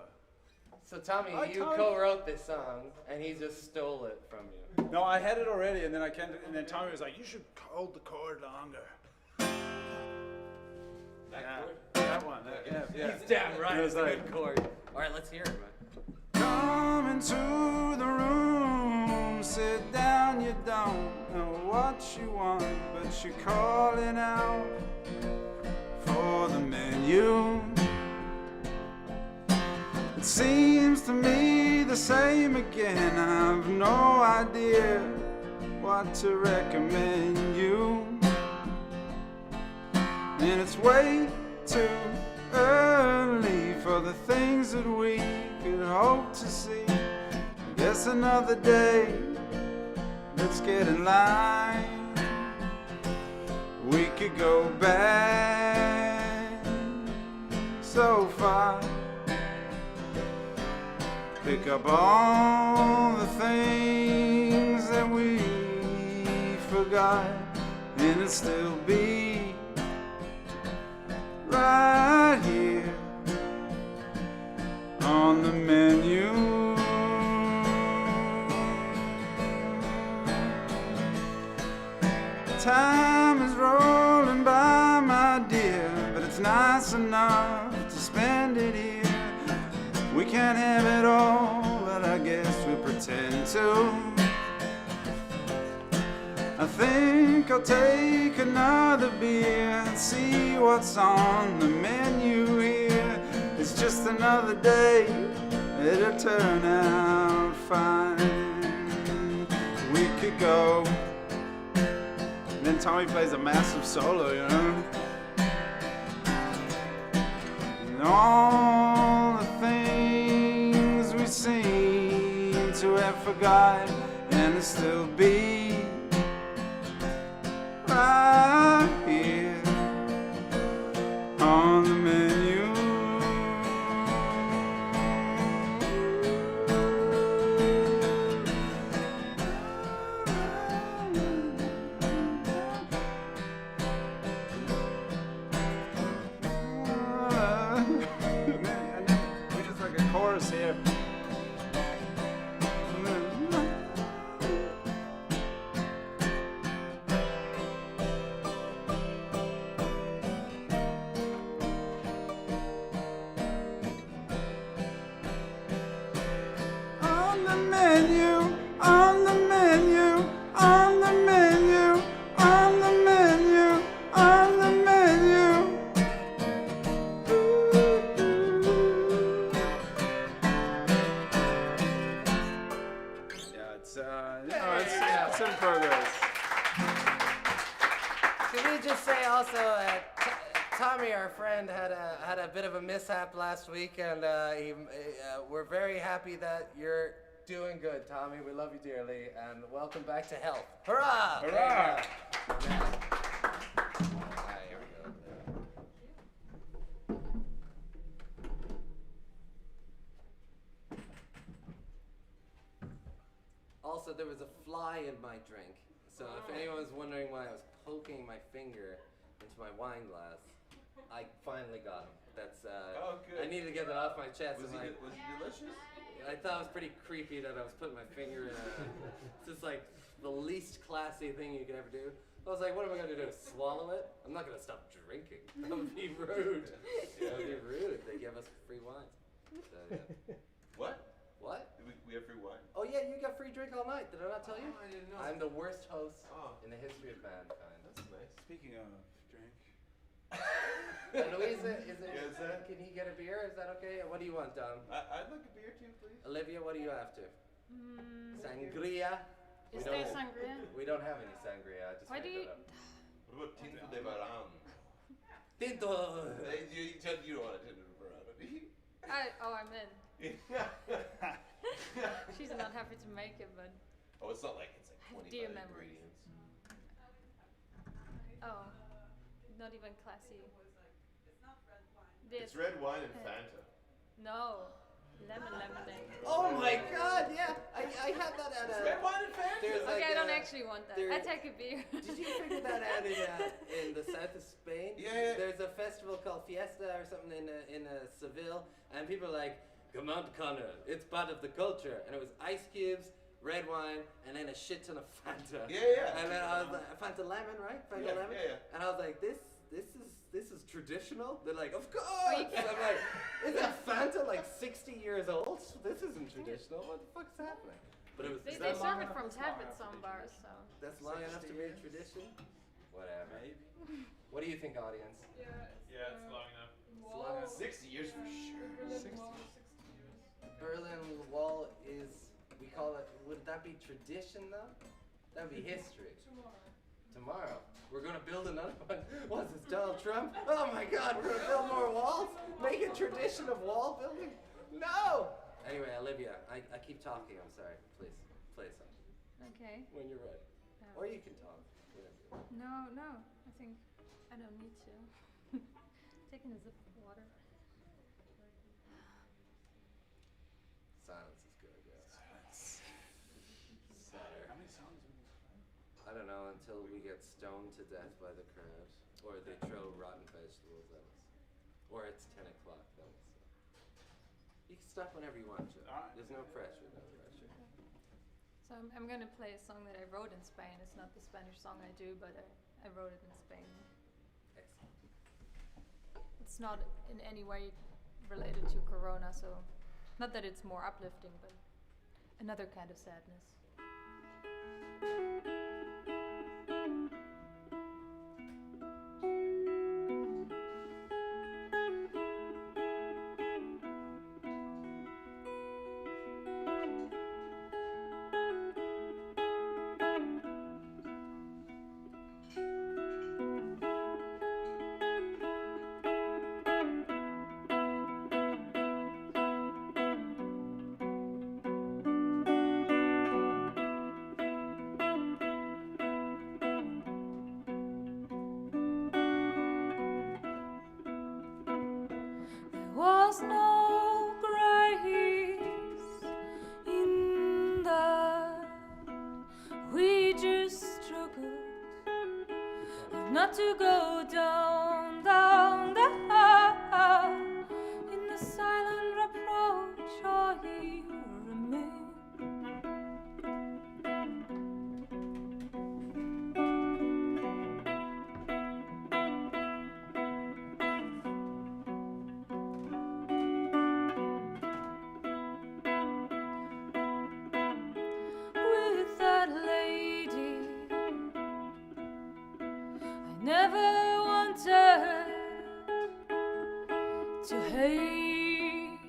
S1: So Tommy,
S3: Hi,
S1: you
S3: Tommy.
S1: co-wrote this song, and he just stole it from you.
S3: No, I had it already, and then Tommy was like, "You should hold the chord longer." That one. Yeah.
S1: He's damn right.
S3: It
S1: It's
S3: was
S1: a
S3: like-
S1: good chord. All right, let's hear it, man.
S3: Come into the room, sit down, you don't know what you want, but you're calling out for the menu. It seems to me the same again, I've no idea what to recommend you. And it's way too early for the things that we could hope to see. Guess another day, let's get in line. We could go back so far, pick up all the things that we forgot, and it'll still be right here on the menu. Time is rolling by, my dear, but it's nice enough to spend it here. We can't have it all, but I guess we pretend to. I think I'll take another beer and see what's on the menu here. It's just another day, it'll turn out fine. We could go. And then Tommy plays a massive solo, you know. And all the things we seem to have forgotten, and there'll still be right here on the menu. We just like a chorus here. On the menu, on the menu, on the menu, on the menu, on the menu. Yeah, it's in progress.
S1: Should we just say also that Tommy, our friend, had a bit of a mishap last week, and we're very happy that you're doing good, Tommy. We love you dearly, and welcome back to health. Hurrah!
S3: Hurrah!
S1: Here we go. Also, there was a fly in my drink, so if anyone's wondering why I was poking my finger into my wine glass, I finally got him. That's
S6: Oh, good.
S1: I needed to get that off my chest.
S6: Was
S1: and
S6: it delicious?
S1: I thought it was pretty creepy that I was putting my finger in it's just like the least classy thing you could ever do. I was like, what am I gonna do? Swallow it? I'm not gonna stop drinking. That would be rude. That would be rude. They give us free wine. So, yeah.
S6: What?
S1: What?
S6: We have free wine?
S1: Oh yeah, you got free drink all night. Did I not tell you?
S6: I didn't know.
S1: I'm the worst host
S6: Oh.
S1: in the history of mankind.
S6: That's nice.
S3: Speaking of drink.
S1: Louisa,
S6: Yes, sir?
S1: can he get a beer? Is that okay? What do you want, Dom?
S6: I'd like a beer too, please.
S1: Olivia, what are you after? Sangria?
S5: Is there sangria?
S1: We don't have any sangria. I just
S5: Why
S1: made
S5: do you?
S1: that up.
S6: What about Tinto de Varan?
S1: Tinto!
S6: You don't want a Tinto de Varan.
S5: I'm in. She's not happy to make it, but
S6: Oh, it's not like it's like 25
S5: Dear memories.
S6: ingredients.
S5: oh, not even classy.
S6: It's red wine and
S5: Okay.
S6: Fanta.
S5: No, lemonade.
S1: Oh my god, yeah! I had that at a...
S6: Red wine and Fanta?
S1: There's
S5: Okay,
S1: like
S5: I don't
S1: a-
S5: actually want that.
S1: there-
S5: I take a beer.
S1: Did you figure that out in the south of Spain?
S6: Yeah.
S1: There's a festival called Fiesta or something in Seville, and people are like, "Come on, Connor, it's part of the culture." And it was ice cubes, red wine, and then a shit ton of Fanta.
S6: Yeah.
S1: And then I was like, Fanta lemon, right? Fanta
S6: Yeah,
S1: lemon.
S6: yeah.
S1: And I was like, this is traditional. They're like, of course. And I'm like, isn't Fanta like 60 years old? This isn't traditional. What the fuck's happening? But it was.
S5: They
S3: that long
S5: serve it
S3: enough?
S5: from
S3: That's
S5: tap
S3: long
S5: at
S3: enough
S5: some
S3: to be
S5: bars, so.
S1: That's long enough to be a tradition. Whatever.
S3: Maybe.
S1: What do you think, audience?
S2: Yeah, it's long enough.
S1: It's long enough.
S6: 60 years for sure.
S1: Berlin Wall is, we call it, would that be tradition though? That would be history. Tomorrow. We're gonna build another one. What's this, Donald Trump? Oh my god, we're gonna build more walls? Make a tradition of wall building? No! Anyway, Olivia, I keep talking, I'm sorry. Please, play something
S5: Okay.
S1: when you're ready. Or you can talk. Whatever you want.
S5: No, I think I don't need to. Taking a sip of water.
S1: Silence is good, yeah.
S3: Silence.
S1: Better.
S3: How many songs are we playing?
S1: I don't know, until we get stoned to death by the crowd. Or they throw rotten vegetables at us. Or it's 10 o'clock then. So. You can stop whenever you want, Joe.
S3: Alright.
S1: There's no pressure, no pressure.
S5: So I'm gonna play a song that I wrote in Spain. It's not the Spanish song I do, but I wrote it in Spain.
S1: Excellent.
S5: It's not in any way related to Corona, so not that it's more uplifting, but another kind of sadness. not to go down, down, down. In the silent reproach I remain. With that lady I never wanted to hate.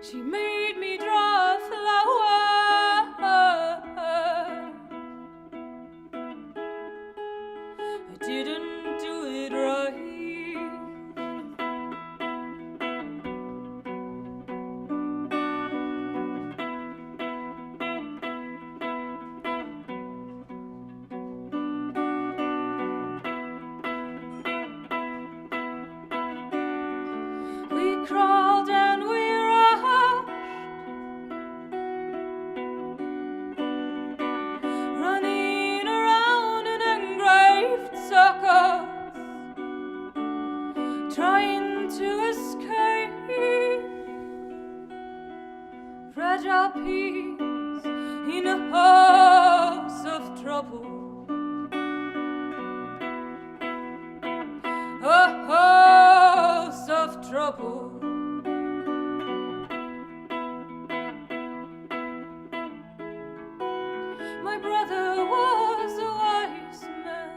S5: She made me draw a flower. I didn't do it right. We crawled and we rushed, running around in engraved circles, trying to escape. Fragile peace in a house of trouble. A house of trouble. My brother was a wise man.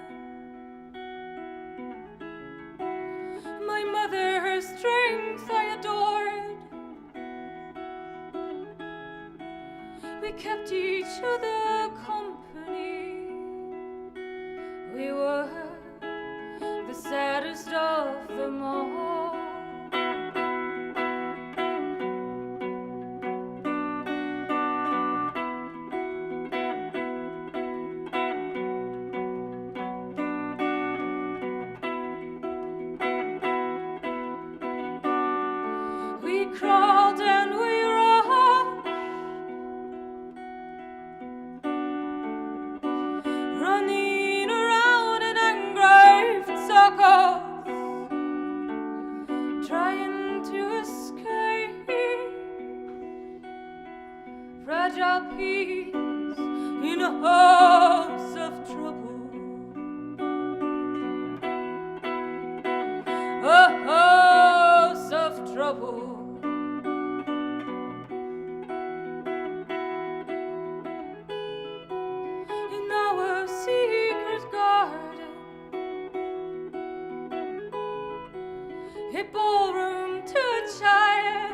S5: My mother, her strength I adored. We kept each other company. We were the saddest of them all. We crawled and we rushed, running around in engraved circles, trying to escape. Fragile peace in a house of trouble. A house of trouble. In our secret garden, a ballroom to a child,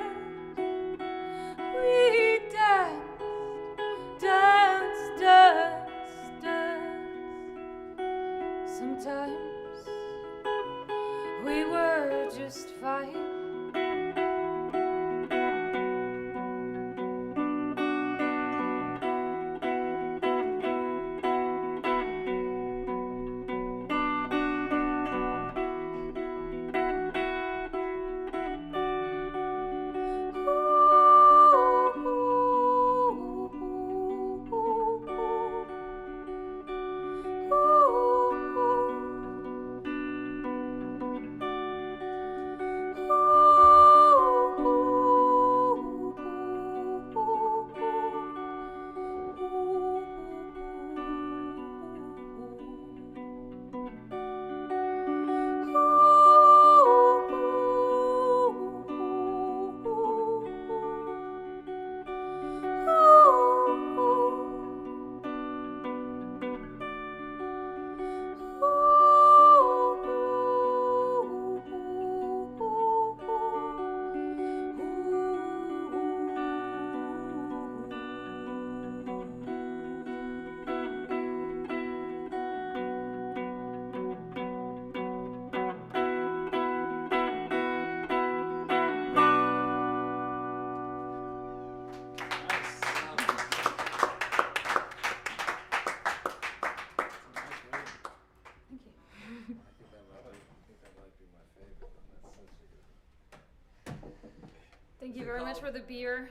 S5: we danced, danced, danced, danced. Sometimes we were just fine. Thank you very much for the beer.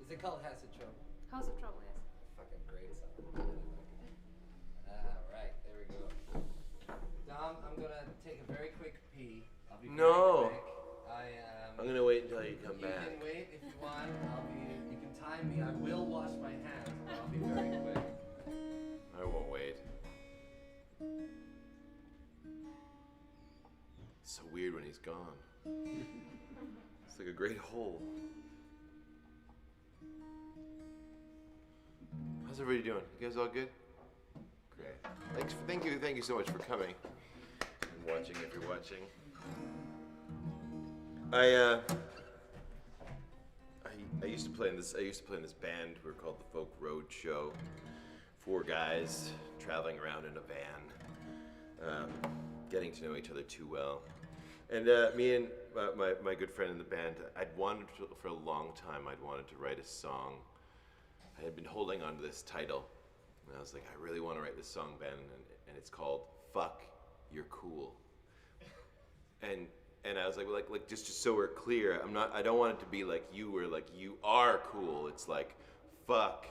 S1: Is it called House of Trouble?
S5: House of Trouble, yes.
S1: Fucking great song. All right. Dom, I'm gonna take a very quick pee. I'll be
S6: No.
S1: very quick.
S6: I'm gonna wait until you come
S1: You
S6: back.
S1: can wait if you want. You can time me. I will wash my hands, but I'll be very quick.
S6: I won't wait. It's so weird when he's gone. It's like a great hole. How's everybody doing? You guys all good? Great. Thank you so much for coming and watching if you're watching. I used to play in this band. We were called the Folk Road Show. 4 guys traveling around in a van, getting to know each other too well. And me and my good friend in the band, for a long time, I'd wanted to write a song. I had been holding on to this title, and I was like, I really want to write this song, Ben, and it's called "Fuck, You're Cool." And I was like just so we're clear, I don't want it to be like you were like you are cool. It's like, fuck,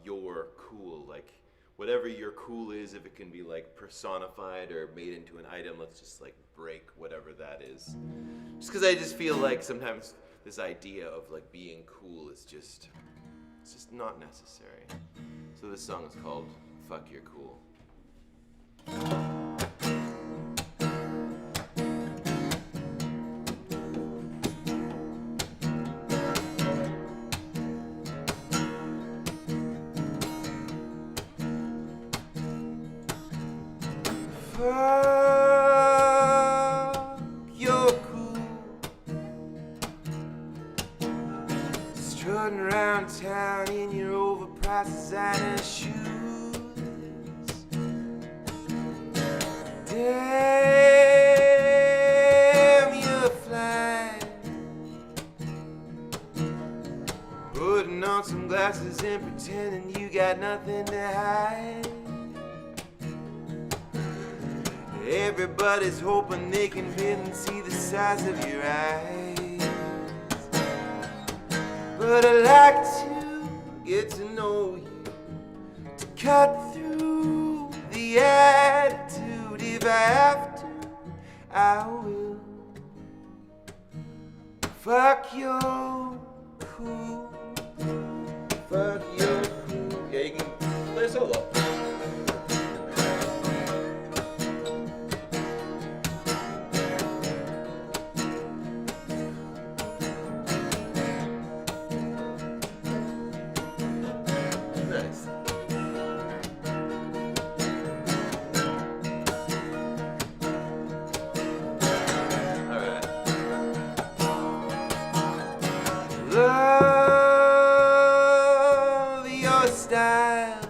S6: you're cool. Like whatever your cool is, if it can be like personified or made into an item, let's just like break whatever that is. Just because I just feel like sometimes this idea of like being cool is just, it's just not necessary. So this song is called "Fuck, You're Cool." Fuck, you're cool. Strutting around town in your overpriced designer shoes. Damn, you're flying. Putting on some glasses and pretending you got nothing to hide. Everybody's hoping they can bend and see the size of your eyes. But I'd like to get to know you, to cut through the attitude. If I have to, I will. Fuck your cool. Fuck your cool. Yeah, you can play a solo. Love your style.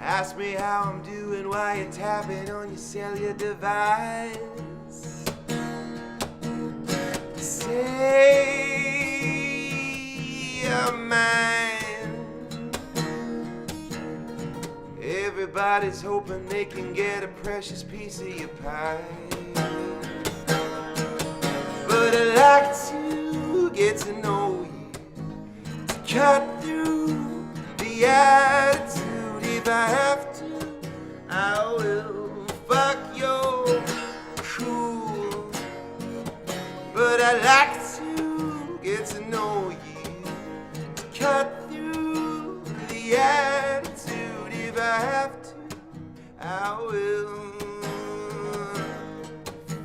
S6: Ask me how I'm doing while you're tapping on your cellular device. Say you're mine. Everybody's hoping they can get a precious piece of your pie. But I'd like to get to know you, to cut through the attitude. If I have to, I will. Fuck your cool. But I'd like to get to know you, to cut through the attitude. If I have to, I will.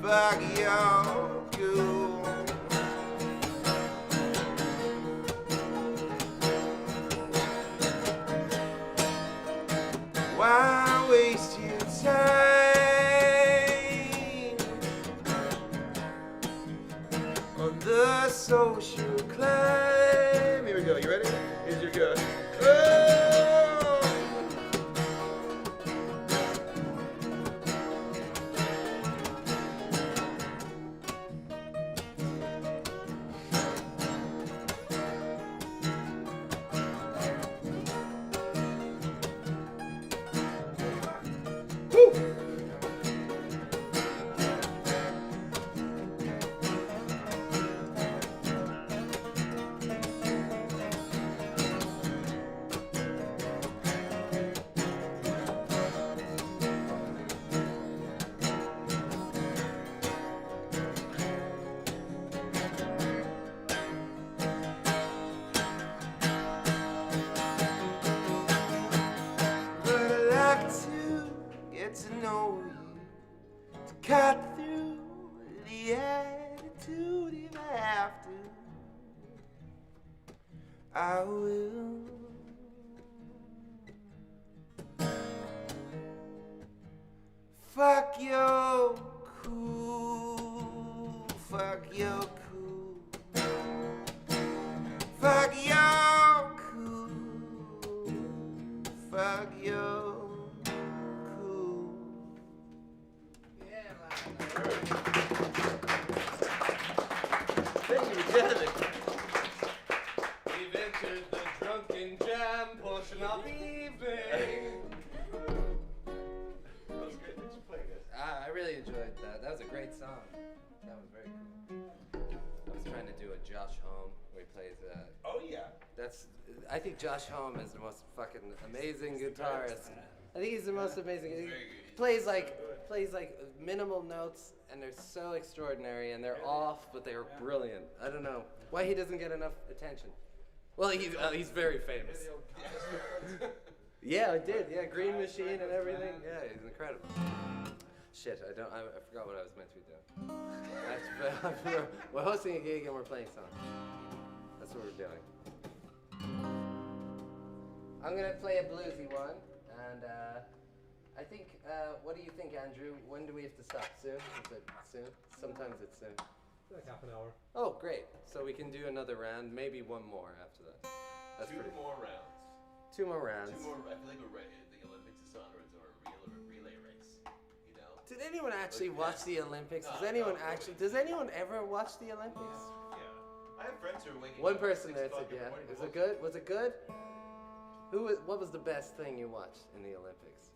S6: Fuck your cool. Why waste your time on the social climb? Here we go. You ready? Here's your go. Oh!
S1: have to, I will. Fuck your cool, fuck your cool, fuck your cool, fuck your cool. Yeah, man.
S6: Thank you, Janet.
S2: We've entered the drunken jam portion of the evening.
S6: That was good. Thanks for playing, guys.
S1: I really enjoyed that. That was a great song. That was very cool. I was trying to do a Josh Homme where he plays.
S6: Oh, yeah.
S1: I think Josh Homme is the most fucking amazing guitarist. I think he's the most amazing. He plays like minimal notes, and they're so extraordinary, and they're off, but they're brilliant. I don't know why he doesn't get enough attention. Well, he's very famous. Yeah, I did. Yeah, Green Machine and everything. Yeah, he's incredible. Shit, I forgot what I was meant to be doing. We're hosting a gig and we're playing songs. That's what we're doing. I'm gonna play a bluesy one, and I think. What do you think, Andrew? When do we have to stop? Soon? Is it soon? Sometimes it's soon.
S8: Like half an hour.
S1: Oh, great. So we can do another round, maybe one more after that. That's
S6: Two
S1: pretty.
S6: more rounds.
S1: Two more rounds.
S6: I feel like we're ready. The Olympics is on, or it's a relay race. You know?
S1: Did anyone actually watch the Olympics? Does
S6: No,
S1: anyone
S6: no,
S1: actually?
S6: nobody.
S1: Does anyone ever watch the Olympics?
S6: Yeah. I have friends who are waking
S1: One
S6: up at
S1: person
S6: 6
S1: there
S6: o'clock
S1: said,
S6: in the
S1: yeah.
S6: morning
S1: Was
S6: to
S1: it
S6: watch
S1: good? Was it good? What was the best thing you watched in the Olympics?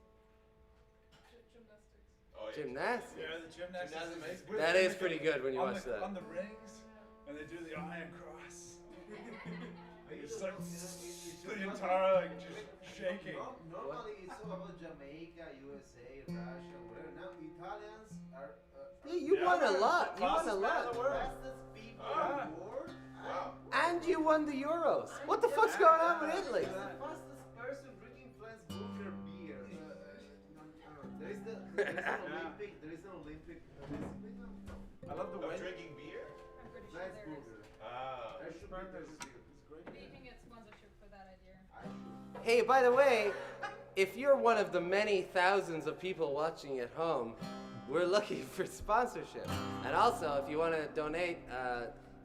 S6: Oh, yeah.
S1: Gymnastics.
S3: Yeah, the gymnastics is amazing.
S1: That is pretty good when you
S3: on
S1: watch
S3: the,
S1: that.
S3: On the rings, and they do the iron cross. It's like the guitar like just shaking.
S4: Normally it's all about Jamaica, USA, Russia, whatever. Now Italians are
S1: Yeah, you won a lot. You won a
S3: Fastest man in
S1: lot.
S3: the world.
S4: fastest people in the world.
S6: Wow.
S1: And you won the Euros. What the fuck's going on with Italy?
S4: The fastest person drinking Flens Booker beer. There is an Olympic. There is an Olympic.
S3: I love the
S6: Of
S3: way.
S6: drinking beer?
S5: I'm pretty sure
S4: Flens
S5: there is.
S4: Booker.
S6: Ah.
S4: There should be. It's great.
S5: Maybe you can get sponsorship for that idea.
S1: Hey, by the way, if you're one of the many thousands of people watching at home, we're looking for sponsorship. And also, if you want to donate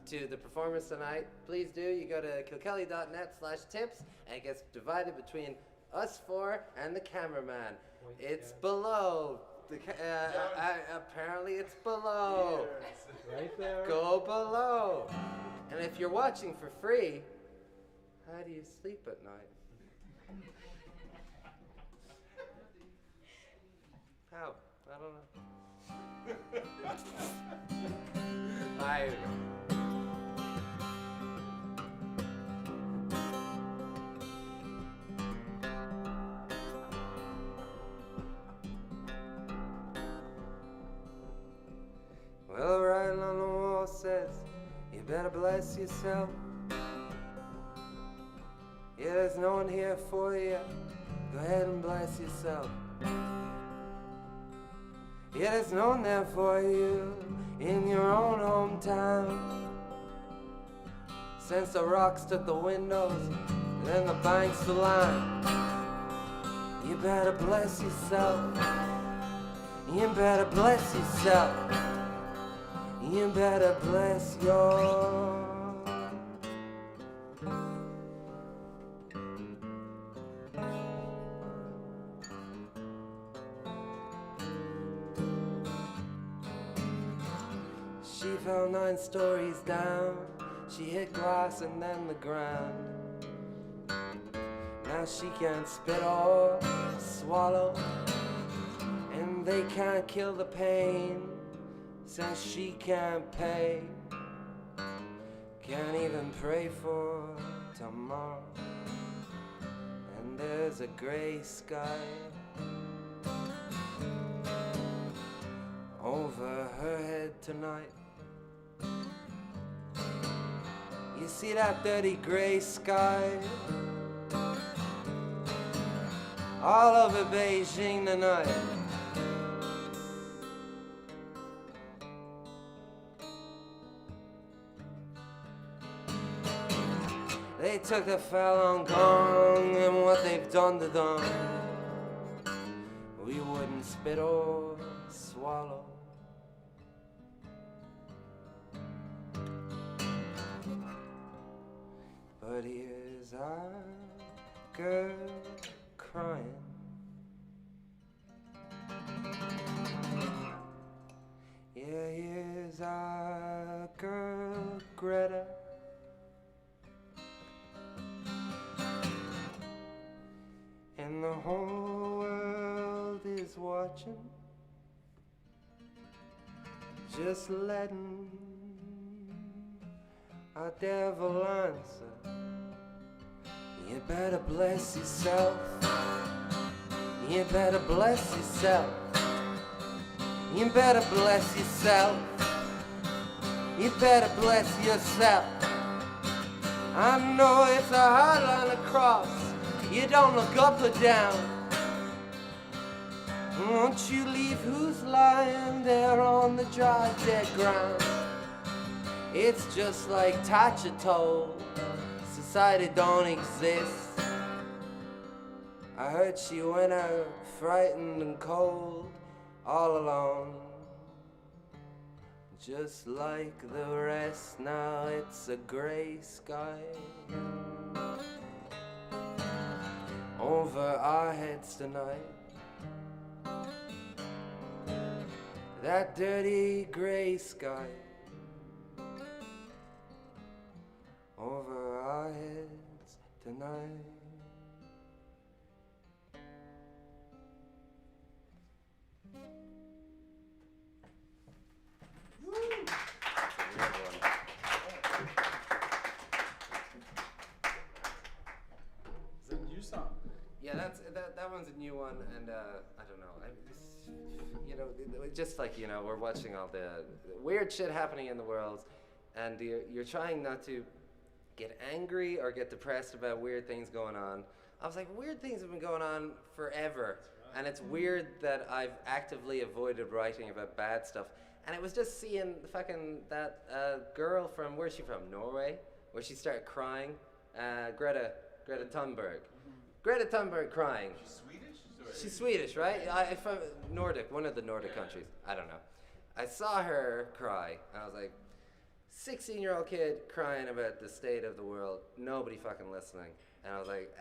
S1: to the performance tonight, please do. You go to kilkelly.net/tips, and it gets divided between us four and the cameraman. It's below. Apparently, it's below.
S8: Right there.
S1: Go below. And if you're watching for free, how do you sleep at night? How? I don't know. Here we go. Well, writing on the wall says, you better bless yourself. Yeah, there's no one here for you. Go ahead and bless yourself. Yeah, there's no one there for you in your own hometown. Since the rocks took the windows and then the banks the line, you better bless yourself. You better bless yourself. You better bless your. She fell 9 stories down. She hit glass and then the ground. Now she can't spit or swallow, and they can't kill the pain since she can't pay. Can't even pray for tomorrow, and there's a gray sky over her head tonight. You see that dirty gray sky all over Beijing tonight. They took the Falun Gong and what they've done to them, we wouldn't spit or swallow. But here's our girl crying. Yeah, here's our girl Greta. And the whole world is watching, just letting our devil answer. You better bless yourself. You better bless yourself. You better bless yourself. You better bless yourself. I know it's a hard line to cross. You don't look up or down. Won't you leave who's lying there on the dry dead ground? It's just like Tatcha told, society don't exist. I heard she went out frightened and cold, all alone. Just like the rest, now it's a gray sky over our heads tonight. That dirty gray sky over our heads tonight.
S3: Is it a new song?
S1: Yeah, that one's a new one, and I don't know. Just like we're watching all the weird shit happening in the world, and you're trying not to get angry or get depressed about weird things going on. I was like, weird things have been going on forever, and it's weird that I've actively avoided writing about bad stuff. And it was just seeing that girl from, where's she from? Norway, where she started crying. Greta Thunberg. Greta Thunberg crying.
S6: She's Swedish?
S1: She's Swedish, right? From Nordic, one of the Nordic countries. I don't know. I saw her cry, and I was like, 16-year-old kid crying about the state of the world, nobody fucking listening. And I was like,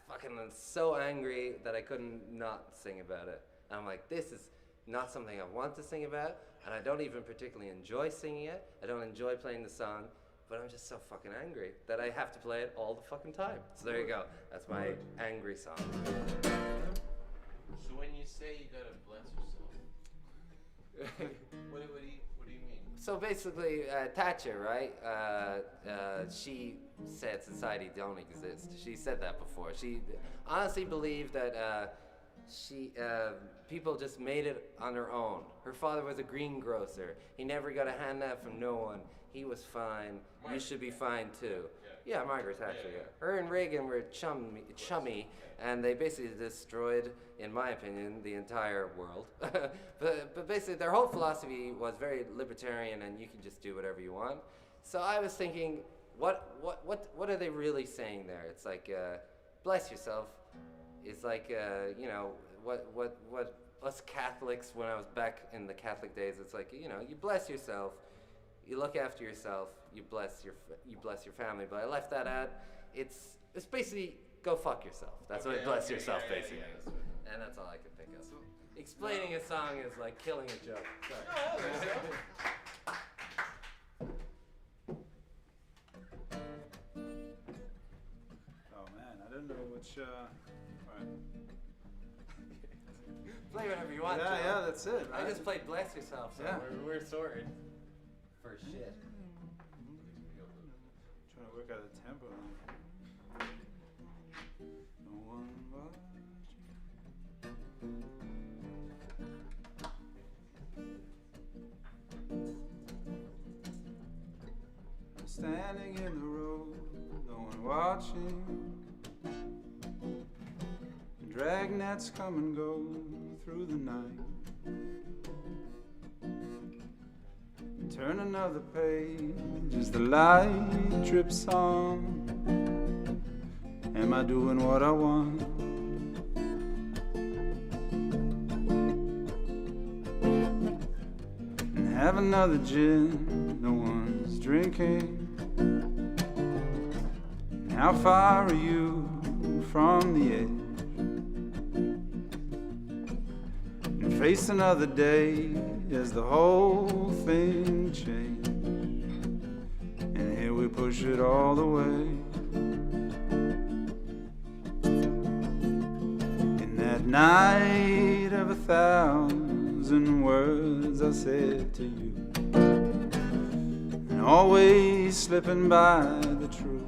S1: I'm so angry that I couldn't not sing about it. And I'm like, this is not something I want to sing about, and I don't even particularly enjoy singing it. I don't enjoy playing the song, but I'm just so fucking angry that I have to play it all the fucking time. So there you go. That's my angry song.
S6: So when you say you gotta bless yourself, what do you mean?
S1: So basically, Thatcher, right? She said society don't exist. She said that before. She honestly believed that people just made it on their own. Her father was a greengrocer. He never got a handout from no one. He was fine. You should be fine too. Yeah, Margaret Thatcher. Yeah. Her and Reagan were chummy, and they basically destroyed, in my opinion, the entire world. but basically, their whole philosophy was very libertarian, and you can just do whatever you want. So I was thinking, what are they really saying there? It's like, bless yourself. It's like, what us Catholics, when I was back in the Catholic days, it's like, you bless yourself, you look after yourself, you bless your family. But I left that out. It's basically go fuck yourself. That's what bless yourself basically is. And that's all I can think of. Explaining a song is like killing a joke. Sorry.
S3: Oh man, I don't know which. Alright.
S1: Play whatever you want.
S3: Yeah, that's it. Right?
S1: I just played bless yourself, so
S3: Yeah.
S1: we're sorted for shit.
S3: Trying to work out a tempo. No one I'm standing in the road, no one watching. Dragnets come and go through the night. Turn another page as the light drips on. Am I doing what I want? And have another gin, no one's drinking. And how far are you from the edge? And face another day as the whole thing changed. And here we push it all the way. In that night of 1,000 words I said to you, and always slipping by the truth.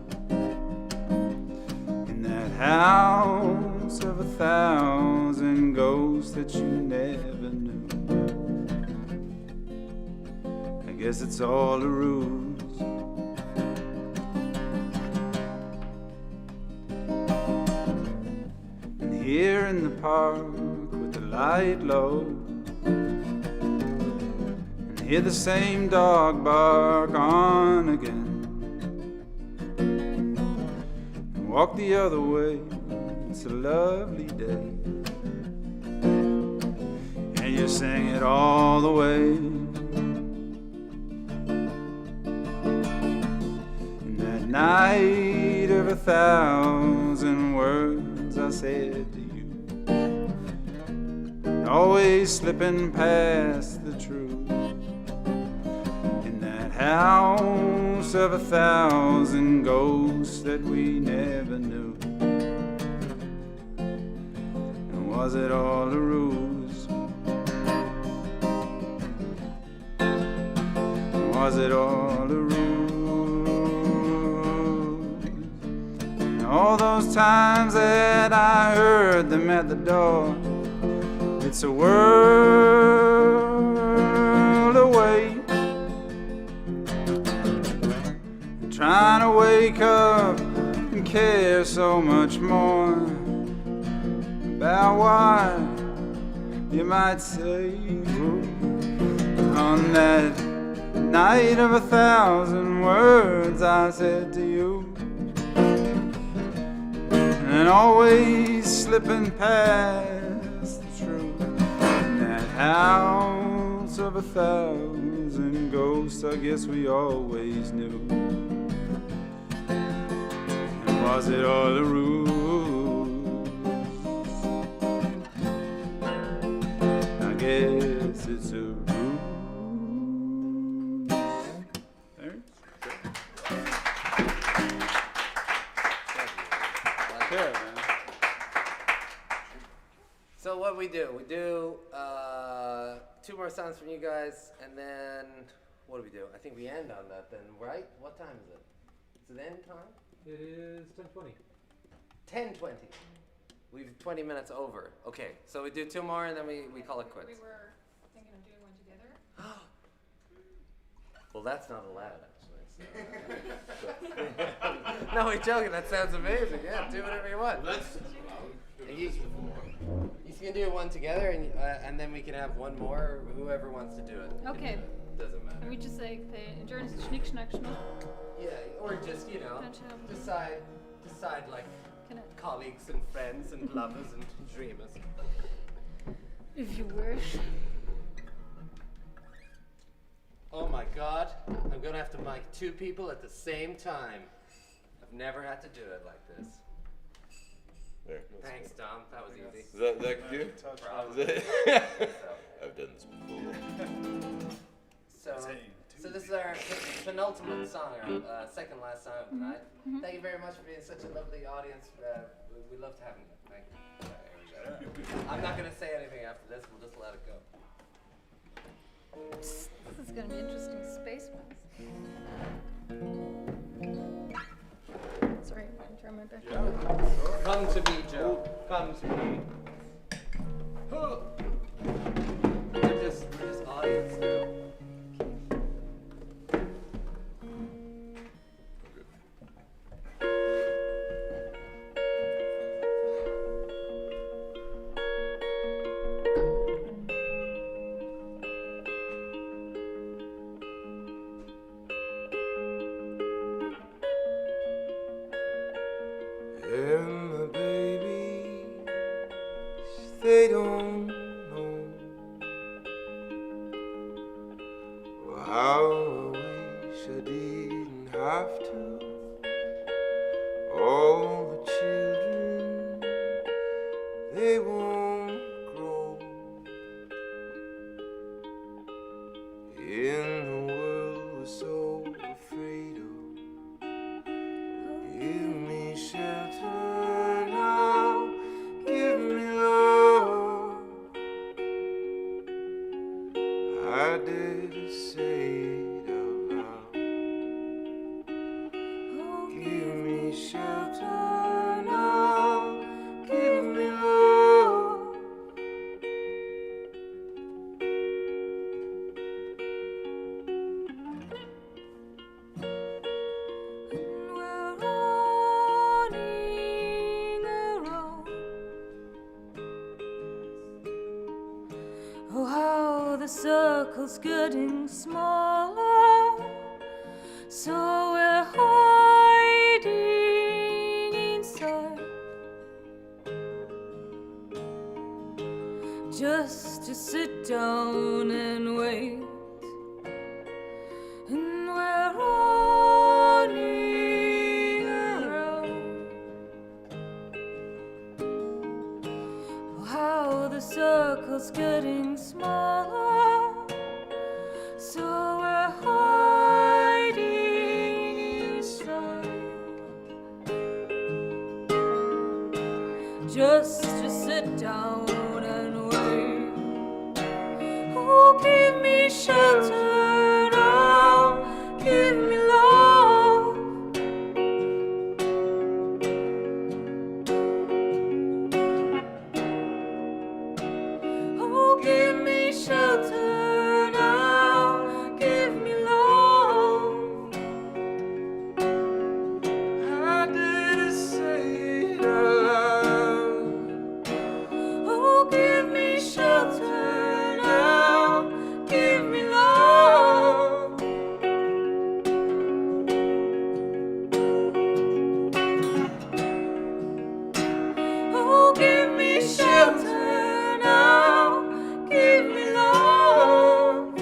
S3: In that house of 1,000 ghosts that you never knew, I guess it's all a ruse. Here in the park with the light low, and hear the same dog bark on again, and walk the other way, it's a lovely day, and you sing it all the way. In that night of 1,000 words I said to you, always slipping past the truth. In that house of 1,000 ghosts that we never knew. And was it all a ruse? Was it all a ruse? And all those times that I heard them at the door, it's a world away. Trying to wake up and care so much more about why you might say on that night of 1,000 words I said to you, and always slipping past the truth. In that house of 1,000 ghosts, I guess we always knew. And was it all a ruse? I guess it's a ruse. There. There, man.
S1: So what we do 2 more songs from you guys, and then what do? I think we end on that then, right? What time is it? Is it end time?
S8: It is 10:20.
S1: 10:20. We've 20 minutes over. Okay, so we do 2 more and then we call it quits.
S5: We were thinking of doing one together.
S1: Well, that's not allowed, actually. So. No, we're joking. That sounds amazing. Yeah, do whatever you want. You can do one together, and then we can have one more, whoever wants to do it.
S5: Okay.
S1: Doesn't matter.
S5: And we just say the endurance is schnick, schnack, schnuck.
S1: Yeah, or just, decide like
S5: Can I?
S1: colleagues and friends and lovers and dreamers.
S5: If you wish.
S1: Oh my God, I'm gonna have to mic 2 people at the same time. I've never had to do it like this.
S6: There.
S1: Thanks, Dom. That was easy.
S6: Is that good?
S1: Probably.
S6: I've done this before.
S1: So this is our penultimate song, our second last song of the night. Thank you very much for being such a lovely audience. We loved having you. Thank you. I'm not gonna say anything after this. We'll just let it go.
S5: This is gonna be interesting. Space Mouse. Sorry, I'm trying to turn my back.
S1: Come to me, Joe. Come to me. We're just audience now.
S3: In I didn't have to. All the children, they won't grow in the world we're so afraid of. Give me shelter now, give me love. I dare to say it out loud. Give me shelter now, give me love.
S5: We're running around. Oh, how the circle's getting smaller. So we're hiding inside, just to sit down and wait. And we're running around. Oh, how the circle's getting smaller. So we're hiding inside, just to sit down and wait. Oh, give me shelter now, give me love. Oh, give me shelter now, give me love.
S3: I dare to say it out loud.
S5: Oh, give me shelter now, give me love. Oh, give me shelter now, give me love.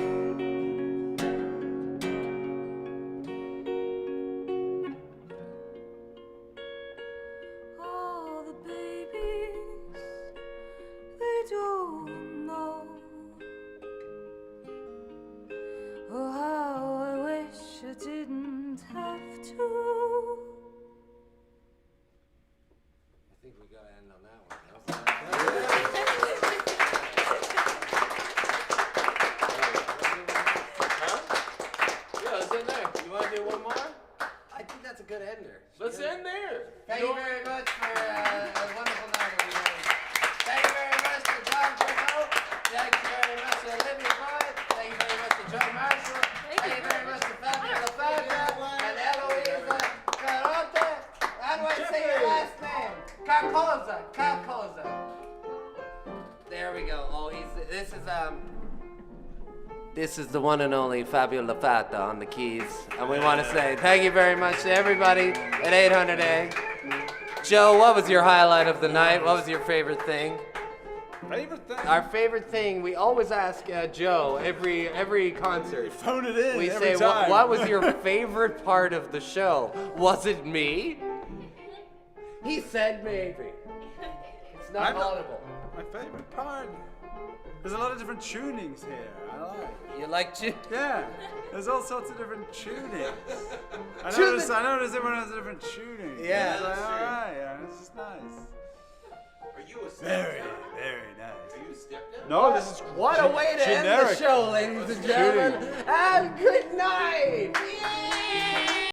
S5: All the babies, they don't know. Oh, how I wish I didn't have to.
S1: I think we gotta end on that one.
S2: Yeah, let's end there. You want to do one more?
S1: I think that's a good ender.
S2: Let's end there.
S1: Thank you very much for a wonderful night, everybody. Thank you very much to John Fricot. Thank you very much to Olivia Void. Thank you very much to Joe Marshall. Thank you very much to Fabio Lafata and Eloisa Carote. How do I say your last name? Carcosa. Carcosa. There we go. Oh, this is the one and only Fabio Lafata on the keys. And we want to say thank you very much to everybody at 800A. Joe, what was your highlight of the night? What was your favorite thing?
S3: Favorite thing?
S1: Our favorite thing, we always ask Joe every concert.
S3: Phone it in
S1: We
S3: every
S1: say,
S3: time.
S1: what was your favorite part of the show? Was it me? He said maybe. It's not audible.
S3: My favorite part? There's a lot of different tunings here. I like.
S1: You like to?
S3: Yeah, there's all sorts of different tunings. I
S1: Tune
S3: noticed everyone has a different tuning.
S1: Yeah,
S3: It's like,
S1: that's
S3: all
S1: true.
S3: right, yeah, this is nice.
S2: Are you a
S3: Very, very nice.
S2: Are you a step-down?
S3: No, this is
S1: What a way to end the
S3: generic.
S1: show, ladies and gentlemen. And good night. Yeah.